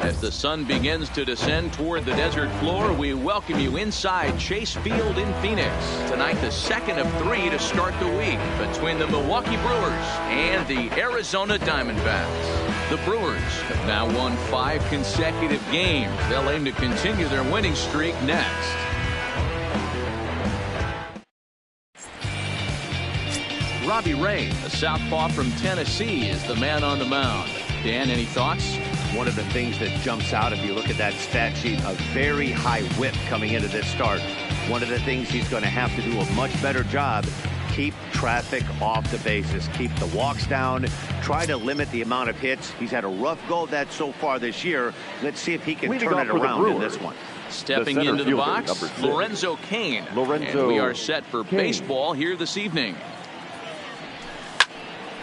As the sun begins to descend toward the desert floor, we welcome you inside Chase Field in Phoenix. Tonight, the second of 3 to start the week between the Milwaukee Brewers and the Arizona Diamondbacks. The Brewers have now won 5 consecutive games. They'll aim to continue their winning streak next. Robbie Ray, a southpaw from Tennessee, is the man on the mound. Dan, any thoughts? One of the things that jumps out if you look at that stat sheet, a very high whip coming into this start. One of the things he's going to have to do a much better job, keep traffic off the bases, keep the walks down, try to limit the amount of hits. He's had a rough go of that so far this year. Let's see if he can turn it around in this one. Stepping into the box, Lorenzo Cain. And we are set for baseball here this evening.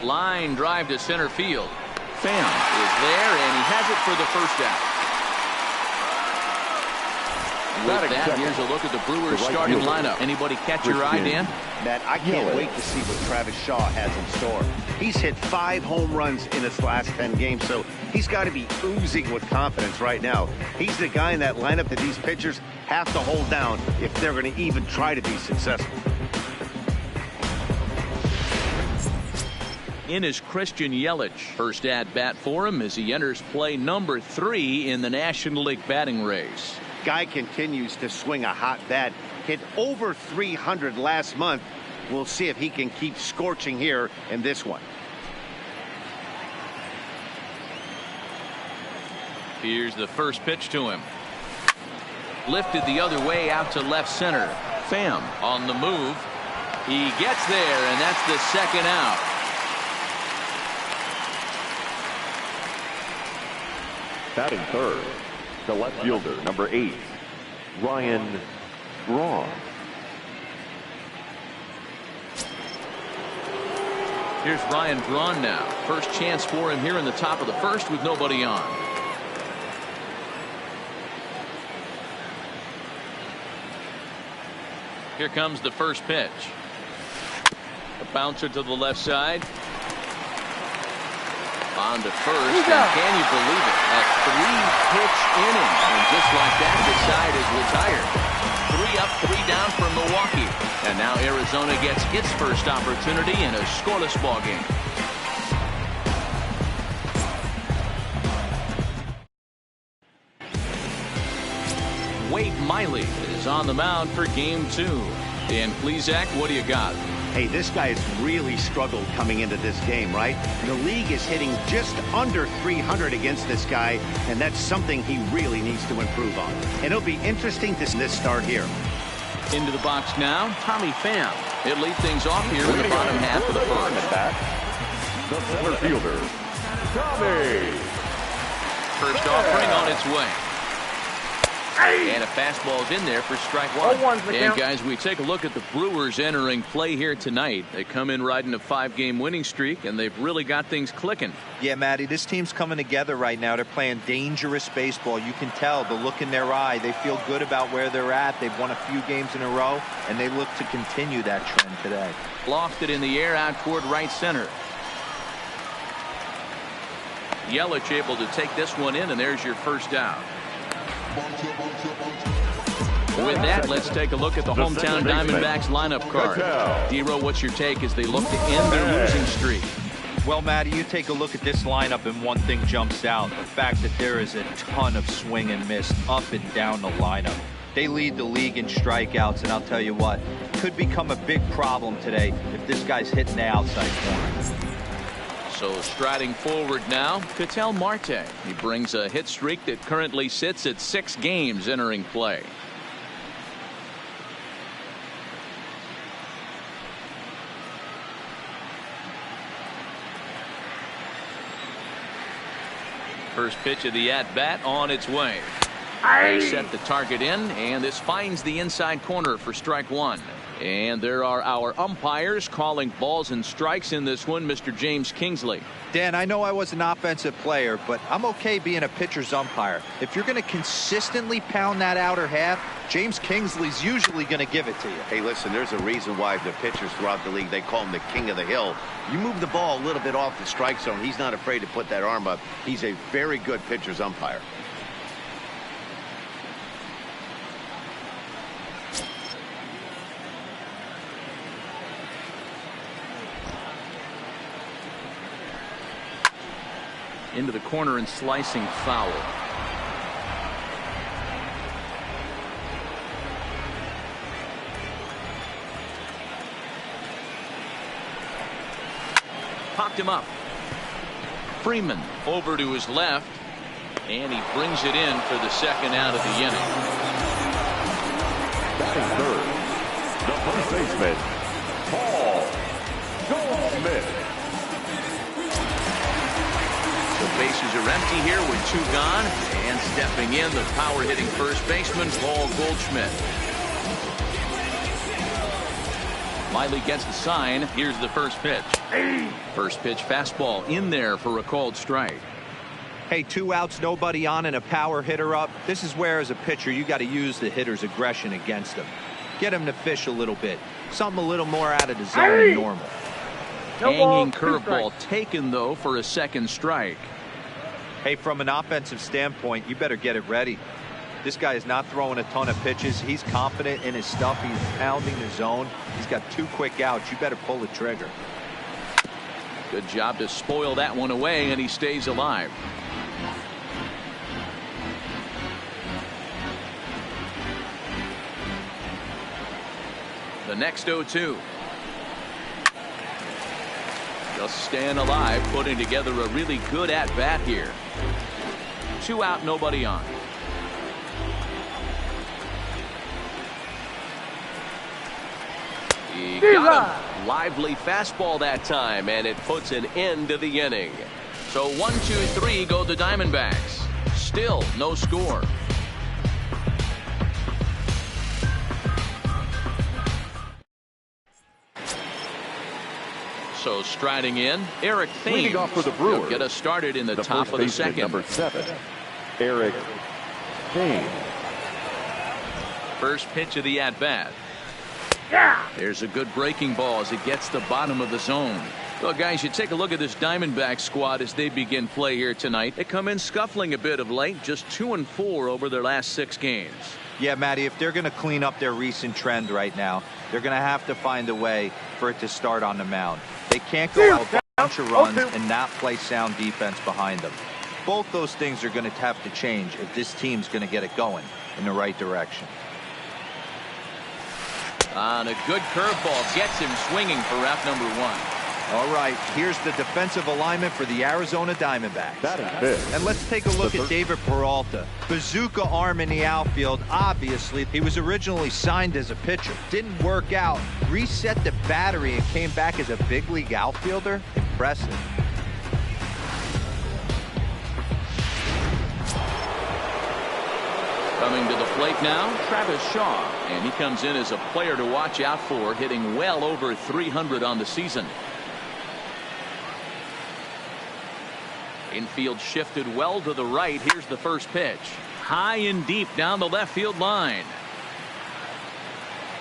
Line drive to center field. Pham is there, and he has it for the first out. With that, here's a look at the Brewers starting lineup. Anybody catch your eye, Dan? Matt, I can't wait to see what Travis Shaw has in store. He's hit 5 home runs in his last 10 games, so he's got to be oozing with confidence right now. He's the guy in that lineup that these pitchers have to hold down if they're going to even try to be successful. In is Christian Yelich. First at bat for him as he enters play number 3 in the National League batting race. Guy continues to swing a hot bat. Hit over 300 last month. We'll see if he can keep scorching here in this one. Here's the first pitch to him. Lifted the other way out to left center. Pham on the move. He gets there, and that's the second out. Batting third, the left fielder, number 8, Ryan Braun. Here's Ryan Braun now. First chance for him here in the top of the first with nobody on. Here comes the first pitch. A bouncer to the left side. On to first, and can you believe it? A 3-pitch inning, and just like that, the side is retired. 3 up, 3 down for Milwaukee, and now Arizona gets its first opportunity in a scoreless ball game. Wade Miley is on the mound for game 2. Dan Plesac, what do you got? Hey, this guy has really struggled coming into this game, right? The league is hitting just under 300 against this guy, and that's something he really needs to improve on. And it'll be interesting to see this start here. Into the box now, Tommy Pham. He'll lead things off here in the bottom half of the first. The center fielder, Tommy. First offering on its way. And a fastball's in there for strike 1. And guys, we take a look at the Brewers entering play here tonight. They come in riding a 5-game winning streak, and they've really got things clicking. Yeah, Matty, this team's coming together right now. They're playing dangerous baseball. You can tell the look in their eye. They feel good about where they're at. They've won a few games in a row, and they look to continue that trend today. Lofted in the air out toward right center. Yelich able to take this one in, and there's your first out. With that, let's take a look at the hometown Diamondbacks lineup card. Dero, what's your take as they look to end their losing streak? Well, Matty, you take a look at this lineup and one thing jumps out. The fact that there is a ton of swing and miss up and down the lineup. They lead the league in strikeouts, and I'll tell you what, could become a big problem today if this guy's hitting the outside corner. So striding forward now, Ketel Marte. He brings a hit streak that currently sits at 6 games entering play. First pitch of the at-bat on its way. They set the target in, and this finds the inside corner for strike 1. And there are our umpires calling balls and strikes in this one, Mr. James Kingsley. Dan, I know I was an offensive player, but I'm okay being a pitcher's umpire. If you're going to consistently pound that outer half, James Kingsley's usually going to give it to you. Hey, listen, there's a reason why the pitchers throughout the league, they call him the king of the hill. You move the ball a little bit off the strike zone, he's not afraid to put that arm up. He's a very good pitcher's umpire. into the corner and slicing foul. Popped him up. Freeman over to his left, and he brings it in for the second out of the inning. Batting third, the first baseman, Paul Goldschmidt. The bases are empty here with 2 gone, and stepping in, the power-hitting first baseman, Paul Goldschmidt. Miley gets the sign. Here's the first pitch. First pitch fastball in there for a called strike. Hey, 2 outs, nobody on, and a power hitter up. This is where, as a pitcher, you got to use the hitter's aggression against him. Get him to fish a little bit. Something a little more out of the zone than normal. Hanging curveball taken, though, for a second strike. Hey, from an offensive standpoint, you better get it ready. This guy is not throwing a ton of pitches. He's confident in his stuff. He's pounding the zone. He's got 2 quick outs. You better pull the trigger. Good job to spoil that one away, and he stays alive. The next 0-2. Just staying alive, putting together a really good at-bat here. 2 out, nobody on. He got him. Lively fastball that time, and it puts an end to the inning. So 1, 2, 3 go the Diamondbacks. Still no score. So striding in, Eric Thames. Leading off for the Brewers. He'll get us started in the top of the second. Number 7, Eric Thames. First pitch of the at-bat. There's a good breaking ball as it gets the bottom of the zone. Well, guys, you take a look at this Diamondback squad as they begin play here tonight. They come in scuffling a bit of late, just 2-4 over their last 6 games. Yeah, Matty, if they're going to clean up their recent trend right now, they're going to have to find a way for it to start on the mound. They can't go out a bunch of runs and not play sound defense behind them. Both those things are going to have to change if this team's going to get it going in the right direction. On a good curveball, gets him swinging for route number 1. All right, here's the defensive alignment for the Arizona Diamondbacks. And let's take a look at David Peralta. Bazooka arm in the outfield. Obviously, he was originally signed as a pitcher. Didn't work out. Reset the battery and came back as a big league outfielder. Impressive. Coming to the plate now, Travis Shaw. And he comes in as a player to watch out for, hitting well over 300 on the season. Infield shifted well to the right. Here's the first pitch. High and deep down the left field line.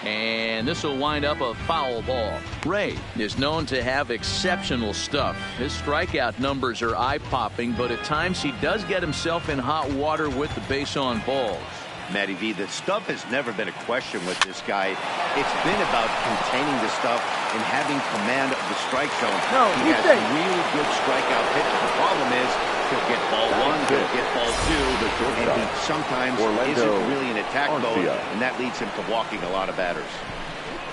And this will wind up a foul ball. Ray is known to have exceptional stuff. His strikeout numbers are eye-popping, but at times he does get himself in hot water with the base on balls. Matty V, the stuff has never been a question with this guy. It's been about containing the stuff and having command of the strike zone. He has really good strikeout pitches. The problem is he'll get ball 1, he'll get ball 2, and he sometimes isn't really in attack mode, and that leads him to walking a lot of batters.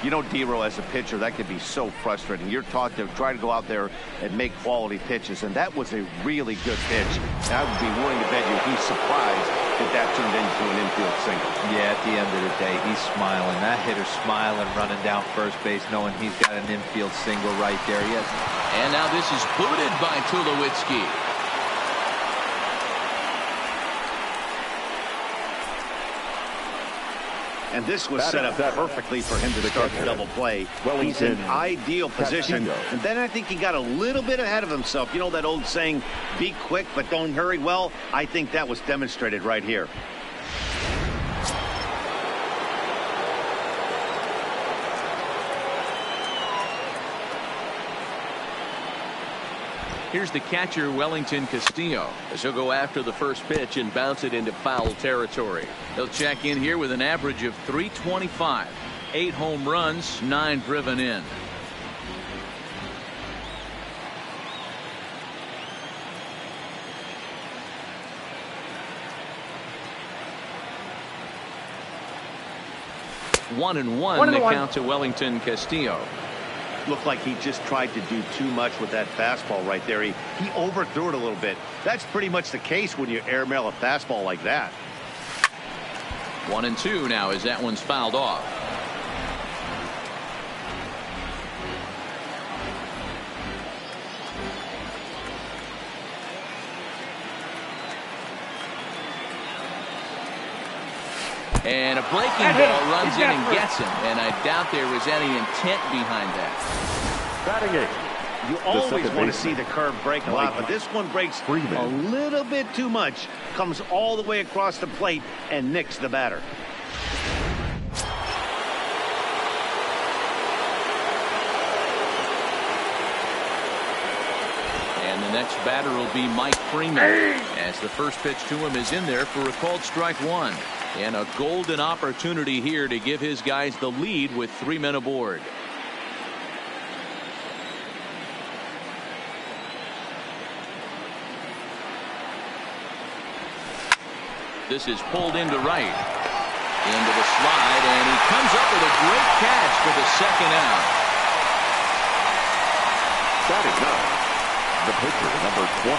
You know, D-Row, as a pitcher, that can be so frustrating. You're taught to try to go out there and make quality pitches, and that was a really good pitch. And I would be willing to bet you he's surprised that turned into an infield single. Yeah, at the end of the day, he's smiling. That hitter's smiling, running down first base, knowing he's got an infield single right there. Yes. And now this is booted by Tulowitzki. And this was set up perfectly for him to start the double play. He's in ideal position. And then I think he got a little bit ahead of himself. You know that old saying, be quick but don't hurry? Well, I think that was demonstrated right here. Here's the catcher, Wellington Castillo, as he'll go after the first pitch and bounce it into foul territory. He'll check in here with an average of .325, 8 home runs, 9 driven in. 1-1 the count to Wellington Castillo. Looked like he just tried to do too much with that fastball right there. He overthrew it a little bit. That's pretty much the case when you airmail a fastball like that. 1-2 now as that one's fouled off. And a breaking ball runs in and gets him. And I doubt there was any intent behind that. Batting eighth. You always want to see the curve break a lot, but this one breaks a little bit too much. Comes all the way across the plate and nicks the batter. And the next batter will be Mike Freeman. As the first pitch to him is in there for a called strike one. And a golden opportunity here to give his guys the lead with 3 men aboard. This is pulled into right. Into the slide, and he comes up with a great catch for the second out. Batting ninth, the pitcher, number 20,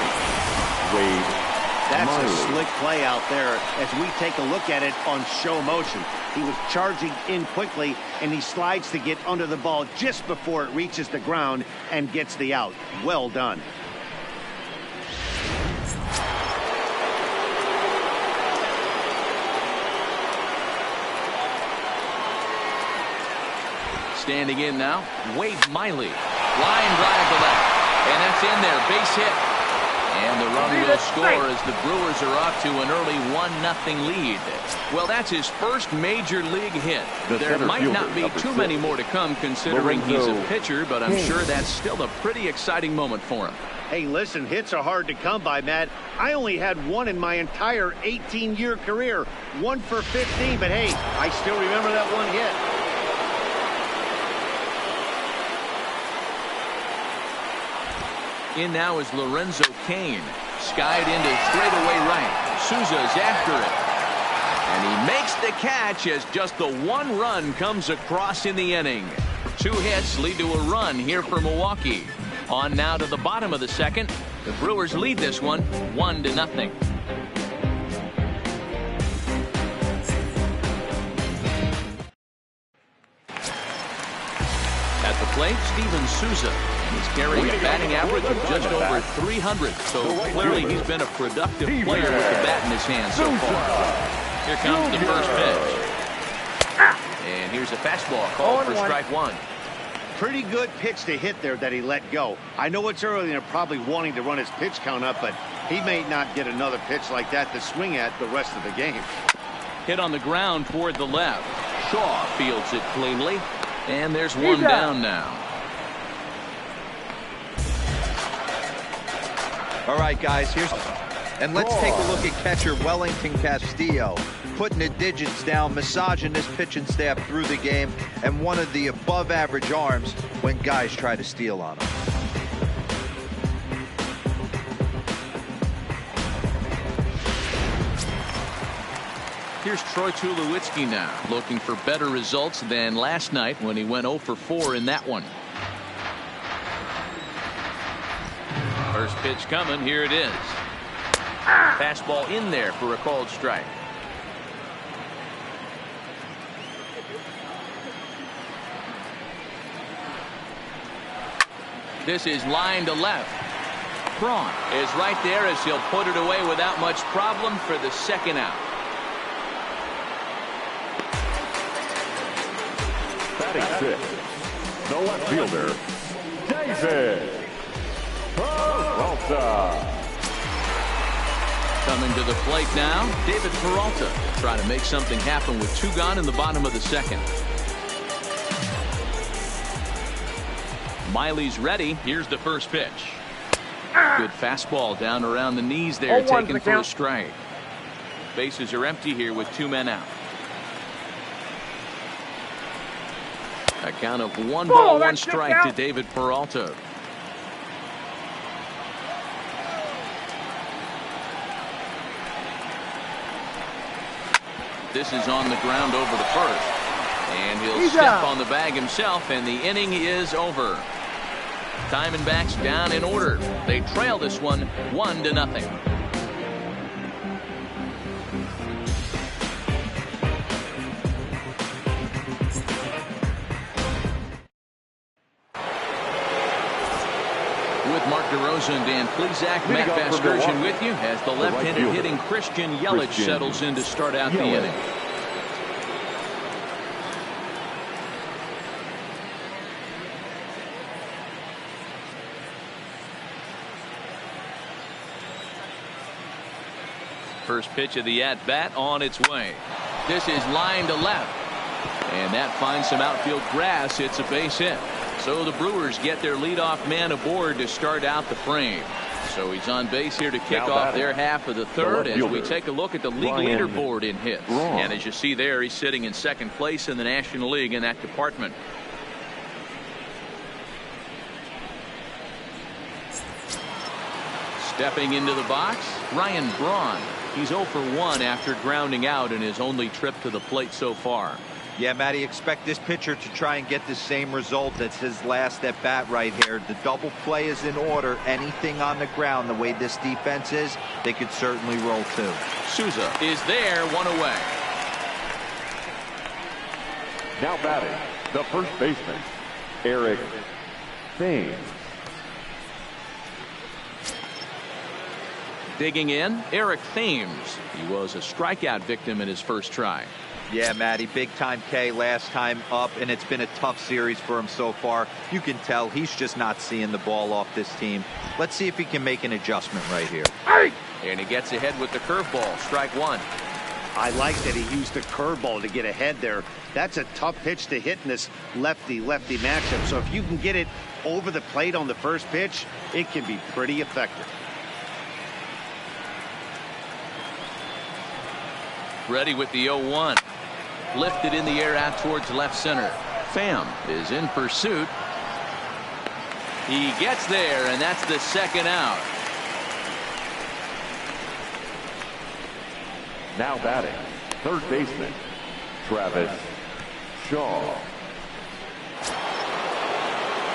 Wade. That's a slick play out there as we take a look at it on show motion. He was charging in quickly, and he slides to get under the ball just before it reaches the ground and gets the out. Well done. Standing in now, Wade Miley. Line drive to left. And that's in there. Base hit. And the run will score as the Brewers are off to an early 1-0 lead. Well, that's his first major league hit. There might not be too many more to come considering he's a pitcher, but I'm sure that's still a pretty exciting moment for him. Hey, listen, hits are hard to come by, Matt. I only had one in my entire 18-year career. 1 for 15, but hey, I still remember that one hit. In now is Lorenzo Cain. Skied into straightaway right. Souza's after it. And he makes the catch as just the one run comes across in the inning. 2 hits lead to a run here for Milwaukee. On now to the bottom of the second. The Brewers lead this one 1-0. At the plate, Steven Souza. He's carrying a batting average of just over 300. So clearly he's been a productive player with the bat in his hand so far. Here comes the first pitch. And here's a fastball called for strike one. Pretty good pitch to hit there that he let go. I know it's early and they're probably wanting to run his pitch count up, but he may not get another pitch like that to swing at the rest of the game. Hit on the ground toward the left. Shaw fields it cleanly. And there's one down now. All right, guys, and let's take a look at catcher Wellington Castillo, putting the digits down, massaging this pitching staff through the game, and one of the above-average arms when guys try to steal on him. Here's Troy Tulowitzki now, looking for better results than last night when he went 0 for 4 in that one. First pitch coming. Here it is. Fastball in there for a called strike. This is line to left. Braun is right there as he'll put it away without much problem for the second out. Batting fifth, the left fielder, David Peralta. Coming to the plate now, David Peralta trying to make something happen with 2 gone in the bottom of the second. Miley's ready. Here's the first pitch. Good fastball down around the knees there, taken for a strike. Bases are empty here with 2 men out. A count of 1 ball, 1 strike to David Peralta. This is on the ground over the first. And he'll step on the bag himself, and the inning is over. Diamondbacks down in order. They trail this one 1-0. With Mark DeRosa and Dan Plesac, Matt Vasgersian with you as the left-handed hitting Christian Yelich settles in to start out the inning. First pitch of the at-bat on its way. This is line to left. And that finds some outfield grass. It's a base hit. So the Brewers get their leadoff man aboard to start out the frame. So he's on base here to kick off their half of the third as we take a look at the league leaderboard in hits. And as you see there, he's sitting in second place in the National League in that department. Stepping into the box, Ryan Braun. He's 0 for 1 after grounding out in his only trip to the plate so far. Yeah, Matty, expect this pitcher to try and get the same result as his last at bat right here. The double play is in order. Anything on the ground, the way this defense is, they could certainly roll too. Souza is there, 1 away. Now batting, the first baseman, Eric Thames. Digging in, Eric Thames. He was a strikeout victim in his first try. Yeah, Matty, big time K last time up, and it's been a tough series for him so far. You can tell he's just not seeing the ball off this team. Let's see if he can make an adjustment right here. And he gets ahead with the curveball. Strike one. I like that he used the curveball to get ahead there. That's a tough pitch to hit in this lefty-lefty matchup. So if you can get it over the plate on the first pitch, it can be pretty effective. Ready with the 0-1. Lifted in the air out towards left center. Pham is in pursuit. He gets there, and that's the second out. Now batting, third baseman, Travis Shaw.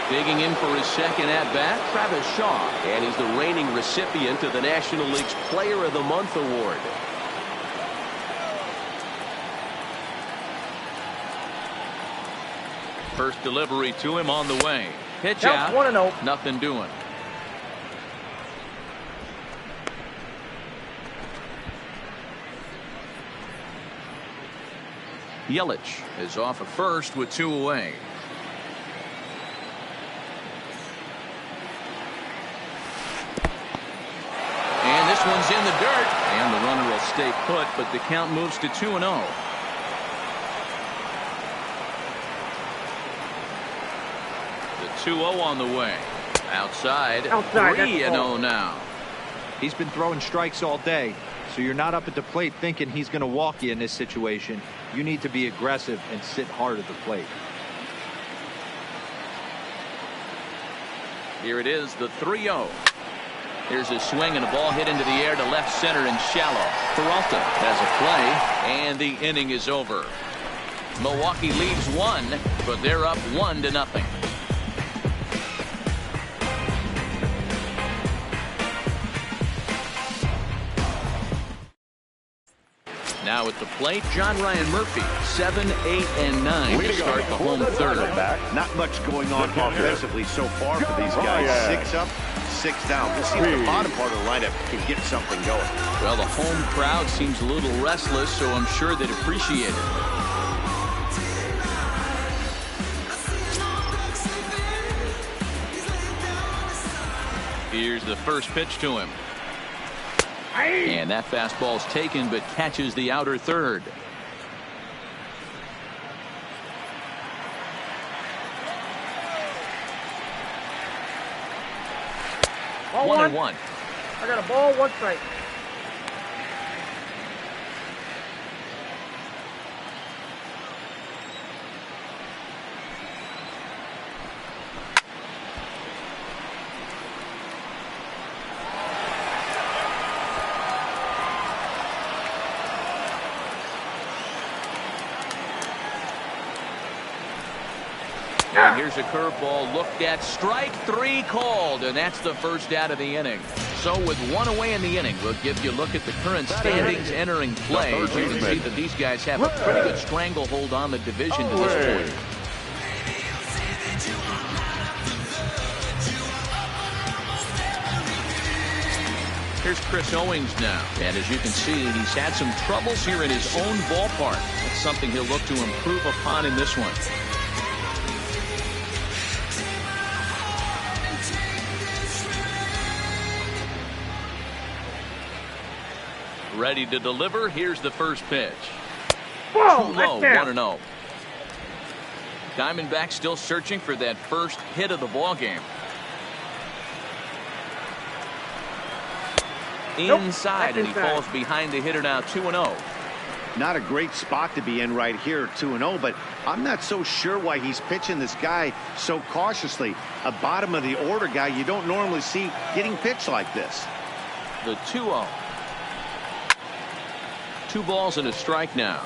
Digging in for his second at-bat, Travis Shaw. And he's the reigning recipient of the National League's Player of the Month award. First delivery to him on the way. Pitch out. 1-0. Nothing doing. Yelich is off of first with 2 away. And this one's in the dirt. And the runner will stay put, but the count moves to 2-0. The 2-0 on the way. Outside 3-0 now. He's been throwing strikes all day, so you're not up at the plate thinking he's going to walk you in this situation. You need to be aggressive and sit hard at the plate. Here it is, the 3-0. Here's a swing and a ball hit into the air to left center and shallow. Peralta has a play, and the inning is over. Milwaukee leads 1, but they're up 1-0. Now at the plate, John Ryan Murphy, 7, 8, and 9 to start the home third. Not much going on offensively so far for these guys. 6 up, 6 down. We'll see if the bottom part of the lineup can get something going. Well, the home crowd seems a little restless, so I'm sure they'd appreciate it. Here's the first pitch to him. And that fastball's taken, but catches the outer third. Ball 1-1. I got a ball, 1 strike. And here's a curveball looked at. Strike three called, and that's the first out of the inning. So with one away in the inning, we'll give you a look at the current standings entering play. You can see that these guys have a pretty good stranglehold on the division to this point. Here's Chris Owings now, and as you can see, he's had some troubles here in his own ballpark. That's something he'll look to improve upon in this one. Ready to deliver. Here's the first pitch. Whoa, Too low, 1-0. Diamondbacks still searching for that first hit of the ball game. Inside, and he falls behind the hitter now. 2-0. Not a great spot to be in right here, 2-0, but I'm not so sure why he's pitching this guy so cautiously. A bottom of the order guy you don't normally see getting pitched like this. The 2-0. 2 balls and a strike now.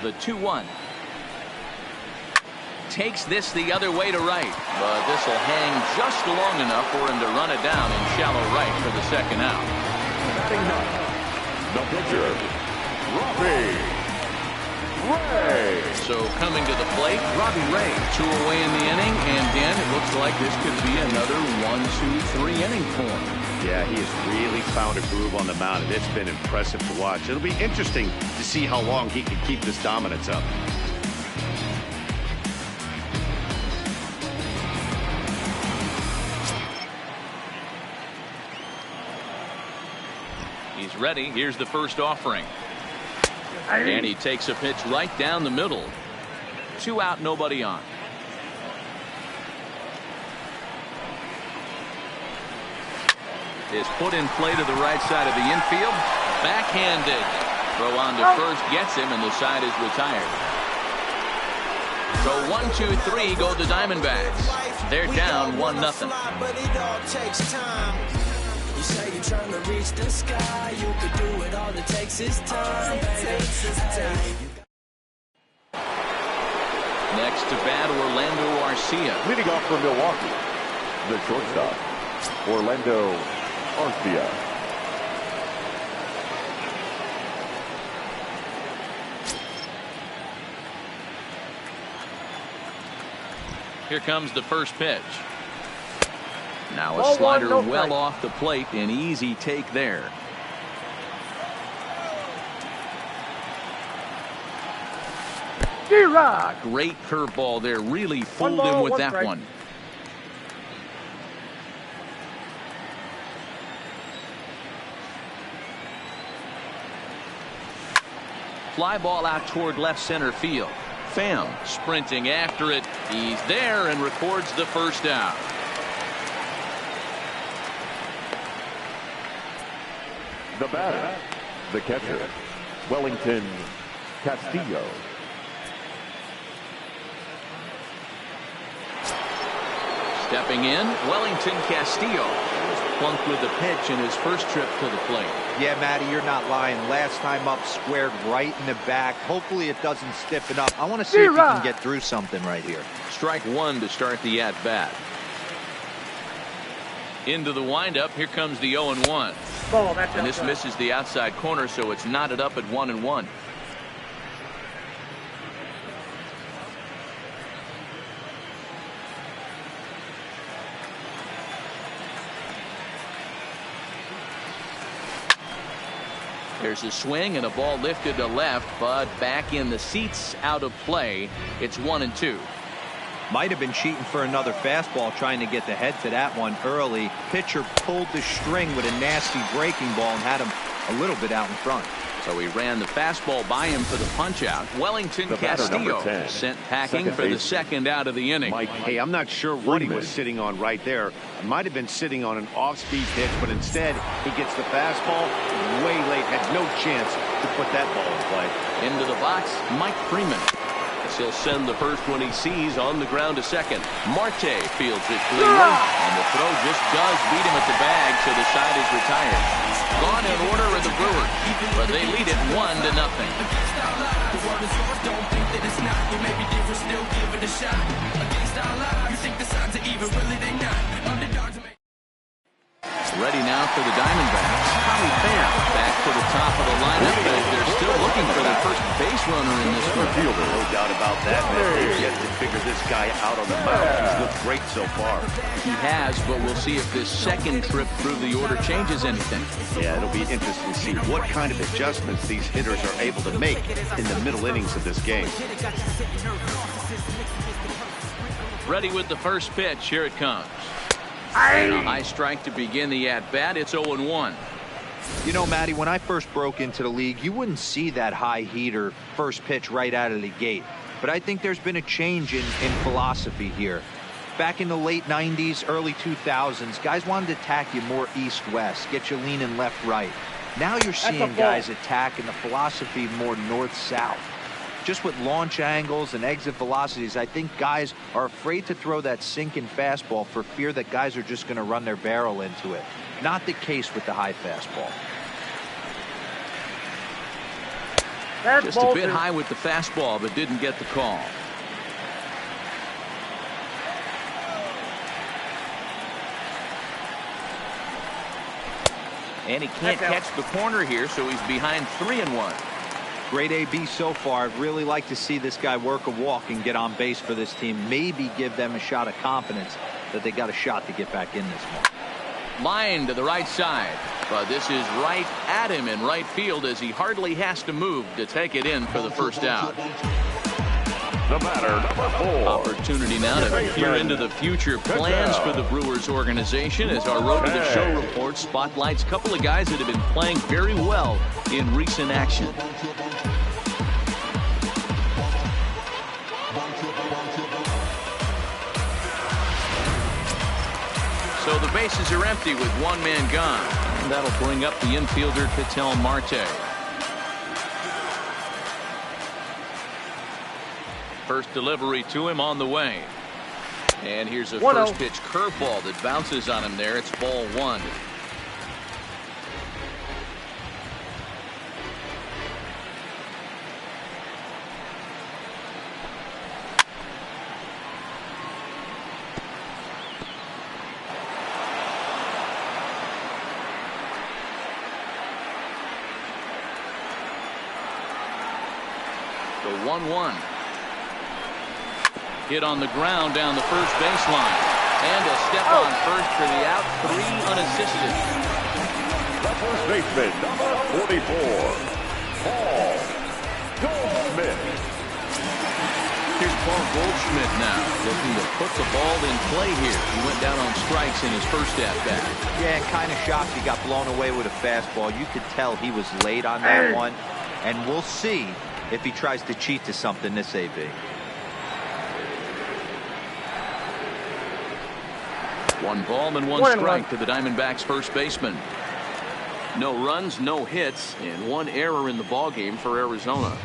The 2-1. Takes this the other way to right, but this will hang just long enough for him to run it down in shallow right for the second out. The pitcher, Robbie Ray. So coming to the plate, Robbie Ray. 2 away in the inning, and Dan, it looks like this could be another 1-2-3 inning for him. Yeah, he has really found a groove on the mound, and it's been impressive to watch. It'll be interesting to see how long he can keep this dominance up. He's ready. Here's the first offering. And he takes a pitch right down the middle. 2 out, nobody on. Is put in play to the right side of the infield. Backhanded. Throw on to first gets him, and the side is retired. So 1-2-3 go the Diamondbacks. They're down 1-0. You say you're trying to reach the sky. You could do it. All it takes is time. Next to bat, Orlando Arcia. Leading off for Milwaukee, the shortstop, Orlando Arcia. Here comes the first pitch. Now a slider well off the plate. An easy take there. Great curveball there. Really fooled him with that one. Fly ball out toward left center field. Pham sprinting after it. He's there and records the first out. The batter, the catcher, Wellington Castillo. Stepping in, Wellington Castillo was plunked with a pitch in his first trip to the plate. Yeah, Matty, you're not lying. Last time up, squared right in the back. Hopefully it doesn't stiffen up. I want to see if he can get through something right here. Strike 1 to start the at-bat. Into the windup. Here comes the 0-1. And this misses the outside corner, so it's knotted up at 1-1. There's a swing and a ball lifted to left, but back in the seats, out of play. It's 1-2. Might have been cheating for another fastball, trying to get the head to that one early. Pitcher pulled the string with a nasty breaking ball and had him a little bit out in front. So he ran the fastball by him for the punch out. Wellington Castillo sent packing for the second out of the inning. Hey, I'm not sure what he was sitting on right there. Might have been sitting on an off-speed pitch, but instead he gets the fastball way late. Had no chance to put that ball in play. Into the box, Mike Freeman. He'll send the first one he sees on the ground to second. Marte fields it cleanly, and the throw just does beat him at the bag, so the side is retired. Gone in order are the Brewers, but they lead it 1-0. Ready now for the Diamondbacks. Tommy Pham back to the top of the lineup as they're still looking for their first base runner in this one. No doubt about that, man. They've yet to figure this guy out on the mound. He's looked great so far. He has, but we'll see if this second trip through the order changes anything. Yeah, it'll be interesting to see what kind of adjustments these hitters are able to make in the middle innings of this game. Ready with the first pitch. Here it comes. And a high strike to begin the at-bat. It's 0-1. You know, Matty, when I first broke into the league, you wouldn't see that high heater first pitch right out of the gate. But I think there's been a change in philosophy here. Back in the late 90s, early 2000s, guys wanted to attack you more east-west, get you leaning left-right. Now you're seeing guys attack in the philosophy more north-south. Just with launch angles and exit velocities, I think guys are afraid to throw that sinking fastball for fear that guys are just going to run their barrel into it. Not the case with the high fastball. Just a bit high with the fastball, but didn't get the call. And he can't catch the corner here, so he's behind 3-1. Great AB so far. I'd really like to see this guy work a walk and get on base for this team. Maybe give them a shot of confidence that they got a shot to get back in this one. Line to the right side, but this is right at him in right field as he hardly has to move to take it in for the first out. The batter, number 4. Opportunity now to peer into the future plans for the Brewers organization as our Road to the Show report spotlights a couple of guys that have been playing very well in recent action. So the bases are empty with one man gone. And that'll bring up the infielder Ketel Marte. First delivery to him on the way. And here's a first pitch curveball that bounces on him there. It's ball 1. The 1-1. Hit on the ground down the first baseline. And a step on first for the out. 3 unassisted. The first baseman, number 44, Paul Goldschmidt. Here's Paul Goldschmidt now, looking to put the ball in play here. He went down on strikes in his first at-bat. Yeah, kind of shocked he got blown away with a fastball. You could tell he was late on that one. And we'll see if he tries to cheat to something this AB. One ball and one strike to the Diamondbacks first baseman. No runs, no hits, and 1 error in the ballgame for Arizona.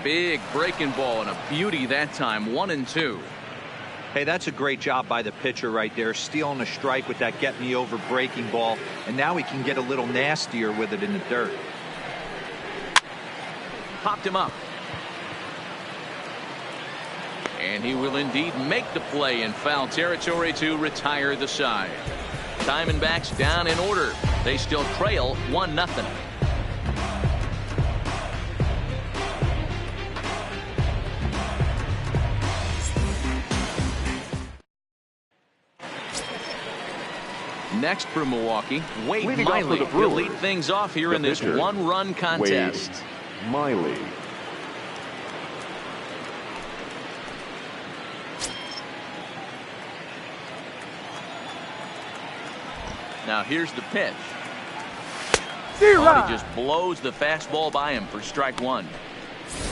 Big breaking ball and a beauty that time. 1-2. Hey, that's a great job by the pitcher right there, stealing a strike with that get me over breaking ball, and now he can get a little nastier with it in the dirt. Popped him up. And he will indeed make the play in foul territory to retire the side. Diamondbacks down in order. They still trail 1-0. Next for Milwaukee, Wade Miley will lead things off here in this one-run contest. Wade Miley. Now here's the pitch. He just blows the fastball by him for strike 1.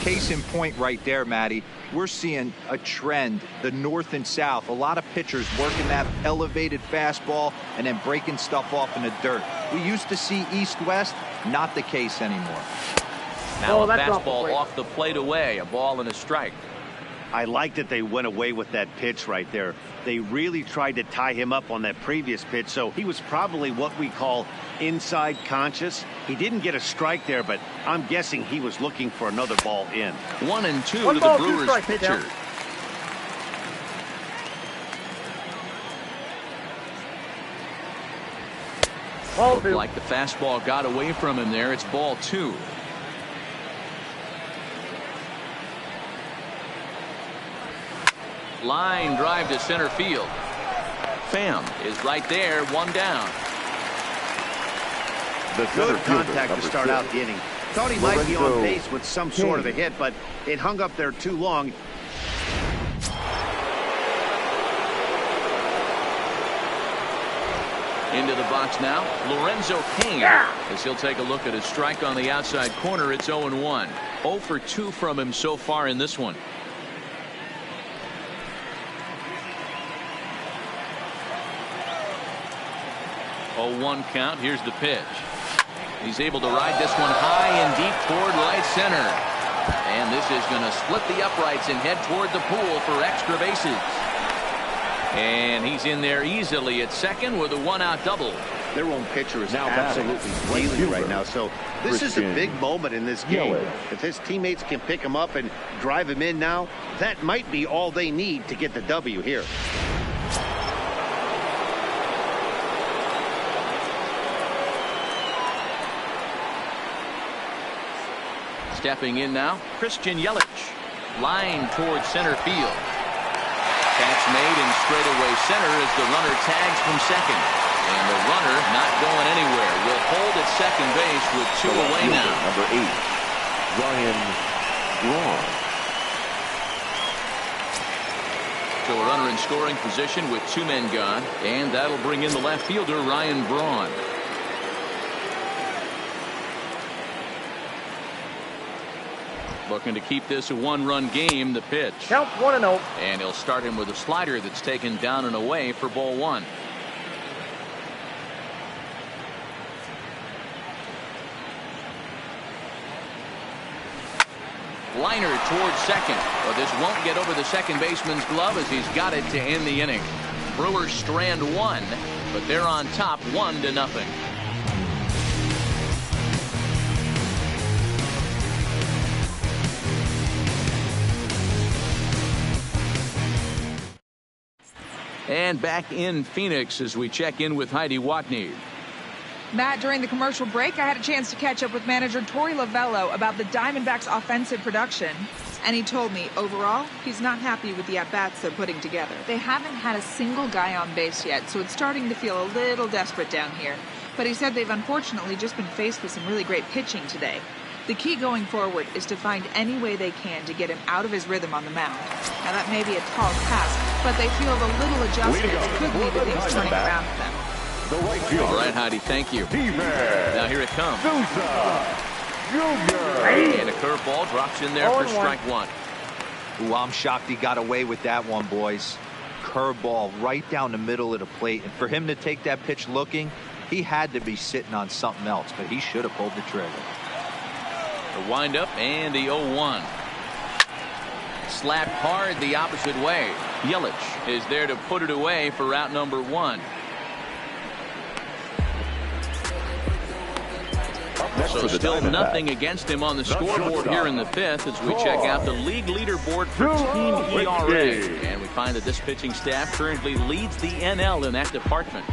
Case in point right there, Matty. We're seeing a trend, the north and south. A lot of pitchers working that elevated fastball and then breaking stuff off in the dirt. We used to see east-west, not the case anymore. Now a that's off the fastball plate. off the plate away. A ball and a strike. I like that they went away with that pitch right there. They really tried to tie him up on that previous pitch, so he was probably what we call inside conscious. He didn't get a strike there, but I'm guessing he was looking for another ball in. 1-2 to One the ball, two Brewers strikes, pitcher. down. Ball Looked two. like the fastball got away from him there. It's ball 2. Line drive to center field. Pham is right there, 1 down. The center Good fielder, contact to number start 6. out the inning. Thought he might be on Lorenzo base with some sort of a hit, but it hung up there too long. Into the box now, Lorenzo Cain. As he'll take a look at his strike on the outside corner. It's 0-1. 0 for 2 from him so far in this one. Oh, 1 count. Here's the pitch. He's able to ride this one high and deep toward right center. And this is going to split the uprights and head toward the pool for extra bases. And he's in there easily at second with a 1-out double. Their own pitcher is Now absolutely batting, dealing right fielder, now. So this is a Christian big moment in this game. Yelich. If his teammates can pick him up and drive him in now, that might be all they need to get the W here. Stepping in now, Christian Yelich. Line towards center field. Catch made in straightaway center as the runner tags from second. And the runner not going anywhere. Will hold at second base with 2 away Fielder, now. number 8, Ryan Braun. So a runner in scoring position with 2 men gone. And that'll bring in the left fielder, Ryan Braun. Looking to keep this a 1-run game. The pitch. Count 1-0. And he'll start him with a slider that's taken down and away for ball 1. Liner towards second. But this won't get over the second baseman's glove as he's got it to end the inning. Brewers strand 1, but they're on top 1-0. And back in Phoenix as we check in with Heidi Watney. Matt, during the commercial break, I had a chance to catch up with manager Torey Lovello about the Diamondbacks' offensive production. And he told me, overall, he's not happy with the at-bats they're putting together. They haven't had a single guy on base yet, so it's starting to feel a little desperate down here. But he said they've unfortunately just been faced with some really great pitching today. The key going forward is to find any way they can to get him out of his rhythm on the mound. Now, that may be a tall task, but they feel the little adjustments could lead to things turning around for them. The right fielder. All right, Heidi, thank you. Steven Now here it comes. Souza Jr. And a curveball drops in there for strike 1. Ooh, I'm shocked he got away with that one, boys. Curveball right down the middle of the plate. And for him to take that pitch looking, he had to be sitting on something else, but he should have pulled the trigger. The windup and the 0-1. Slapped hard the opposite way. Yelich is there to put it away for route number 1. So still nothing against him on the scoreboard here in the 5th as we check out the league leaderboard for team ERA. And we find that this pitching staff currently leads the NL in that department.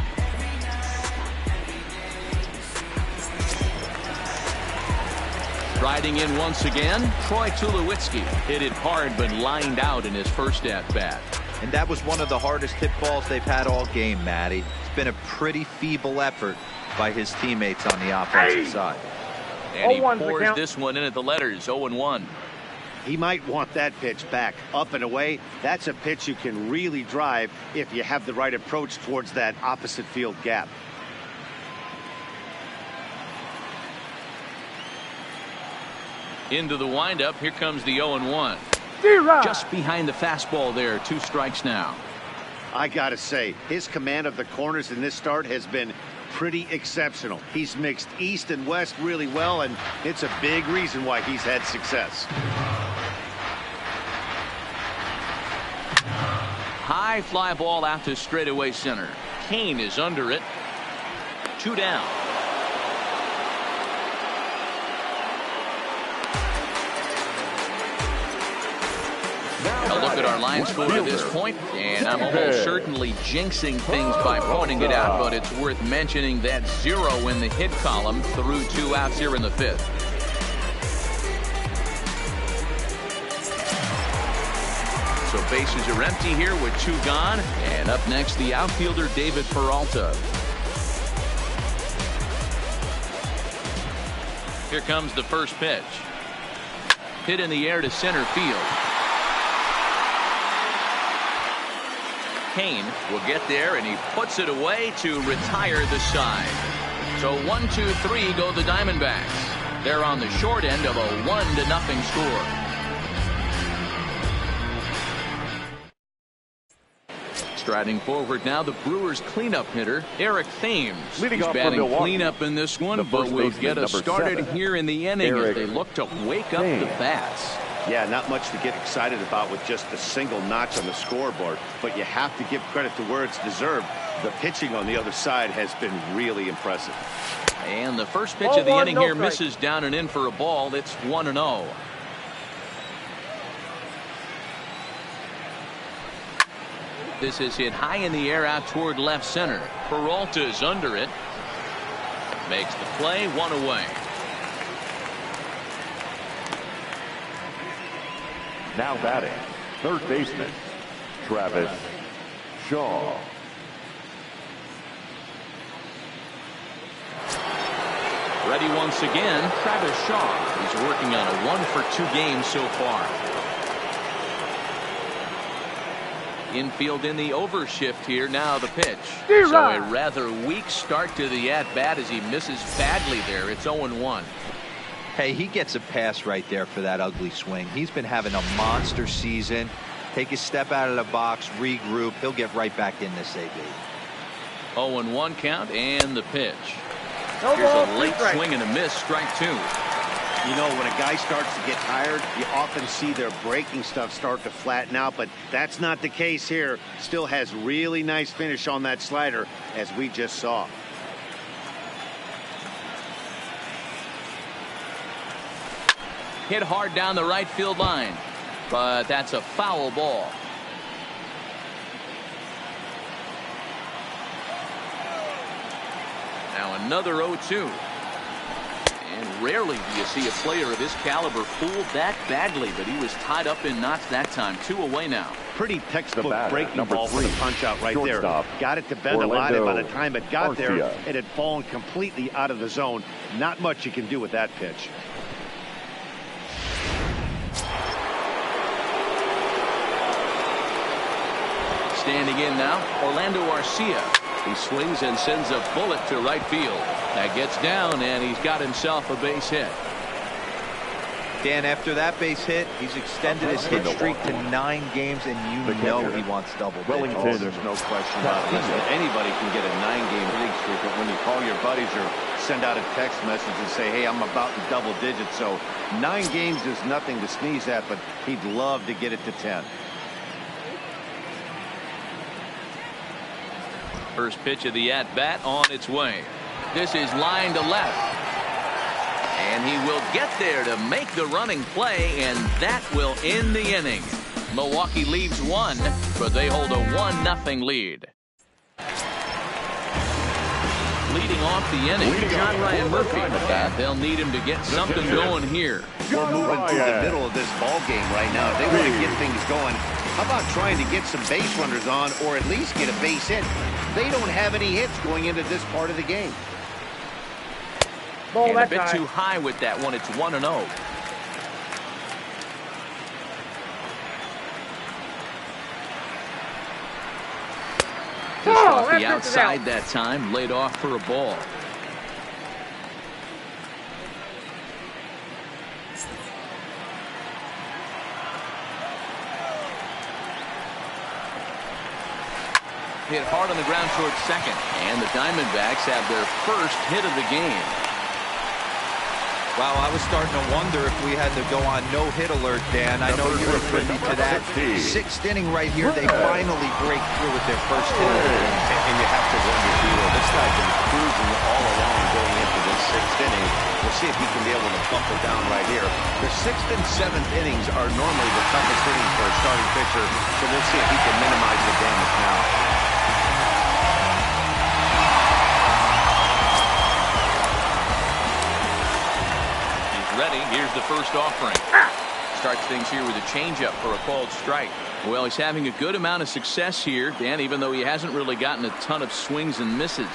Riding in once again, Troy Tulowitzki hit it hard but lined out in his first at-bat. And that was one of the hardest hit balls they've had all game, Matty. It's been a pretty feeble effort by his teammates on the offensive side. And he pours this one in at the letters, 0-1. He might want that pitch back. Up and away, that's a pitch you can really drive if you have the right approach towards that opposite field gap. Into the windup, here comes the 0-1. Just behind the fastball there, 2 strikes now. I gotta say, his command of the corners in this start has been pretty exceptional. He's mixed east and west really well, and it's a big reason why he's had success. High fly ball out to straightaway center. Kane is under it. 2 down. A look at our line score to this point, and I'm almost certainly jinxing things by pointing it out, but it's worth mentioning that 0 in the hit column through 2 outs here in the 5th. So bases are empty here with 2 gone, and up next the outfielder David Peralta. Here comes the first pitch. Hit in the air to center field. Kane will get there, and he puts it away to retire the side. So 1-2-3 go the Diamondbacks. They're on the short end of a 1-0 score. Striding forward now, the Brewers cleanup hitter, Eric Thames. Leading He's off for batting Milwaukee, cleanup in this one, the but first will baseman, get us number started 7, here in the inning Eric as they look to wake up Thames. the bats. Yeah, not much to get excited about with just a single notch on the scoreboard, but you have to give credit to where it's deserved. The pitching on the other side has been really impressive. And the first pitch Ball of the one, inning no here strike. misses down and in for a ball. It's 1-0. This is hit high in the air out toward left center. Peralta's under it. Makes the play, 1 away. Now batting, third baseman, Travis Shaw. Ready once again, Travis Shaw. He's working on a 1-for-2 game so far. Infield in the overshift here. Now the pitch. So a rather weak start to the at-bat as he misses badly there. It's 0-1. Hey, he gets a pass right there for that ugly swing. He's been having a monster season. Take a step out of the box, regroup. He'll get right back in this AB. 0-1 count and the pitch. No Here's ball, a late strike. swing and a miss, strike 2. You know, when a guy starts to get tired, you often see their breaking stuff start to flatten out, but that's not the case here. Still has really nice finish on that slider, as we just saw. Hit hard down the right field line, but that's a foul ball. Now another 0-2. And rarely do you see a player of this caliber fooled that badly, but he was tied up in knots that time. 2 away now. Pretty textbook batter, breaking number ball for 3, the punch out right there. shortstop, Got it to bend a lot, and by the time it got there, Garcia. it had fallen completely out of the zone. Not much you can do with that pitch. Standing in now, Orlando Arcia. He swings and sends a bullet to right field. That gets down, and he's got himself a base hit. Dan, after that base hit, he's extended his hit streak to 9 games, and you know he wants double digits. Wellington. Oh, there's no question about it. Listen, anybody can get a 9-game hitting streak, but when you call your buddies or send out a text message and say, hey, I'm about in double digits, so 9 games is nothing to sneeze at, but he'd love to get it to 10. First pitch of the at-bat on its way. This is line to left. And he will get there to make the running play, and that will end the inning. Milwaukee leads 1, but they hold a 1-0 lead. Leading off the inning, John Ryan Murphy, and they'll need him to get something going here. We're moving through the middle of this ball game right now. If they want to get things going, how about trying to get some base runners on, or at least get a base hit? They don't have any hits going into this part of the game. Ball And a that bit time. too high with that one. It's 1-0. Just off the outside that time, laid off for a ball. hit hard on the ground towards second. And the Diamondbacks have their first hit of the game. Wow, I was starting to wonder if we had to go on no-hit alert, Dan. I know you were privy to that. Sixth inning right here, they finally break through with their first hit. And you have to wonder, Hero, this guy's been cruising all along going into this sixth inning. We'll see if he can be able to bump it down right here. The sixth and seventh innings are normally the toughest innings for a starting pitcher, so we'll see if he can minimize the damage now. Ready. Here's the first offering. Starts things here with a changeup for a called strike. Well, he's having a good amount of success here, Dan, even though he hasn't really gotten a ton of swings and misses.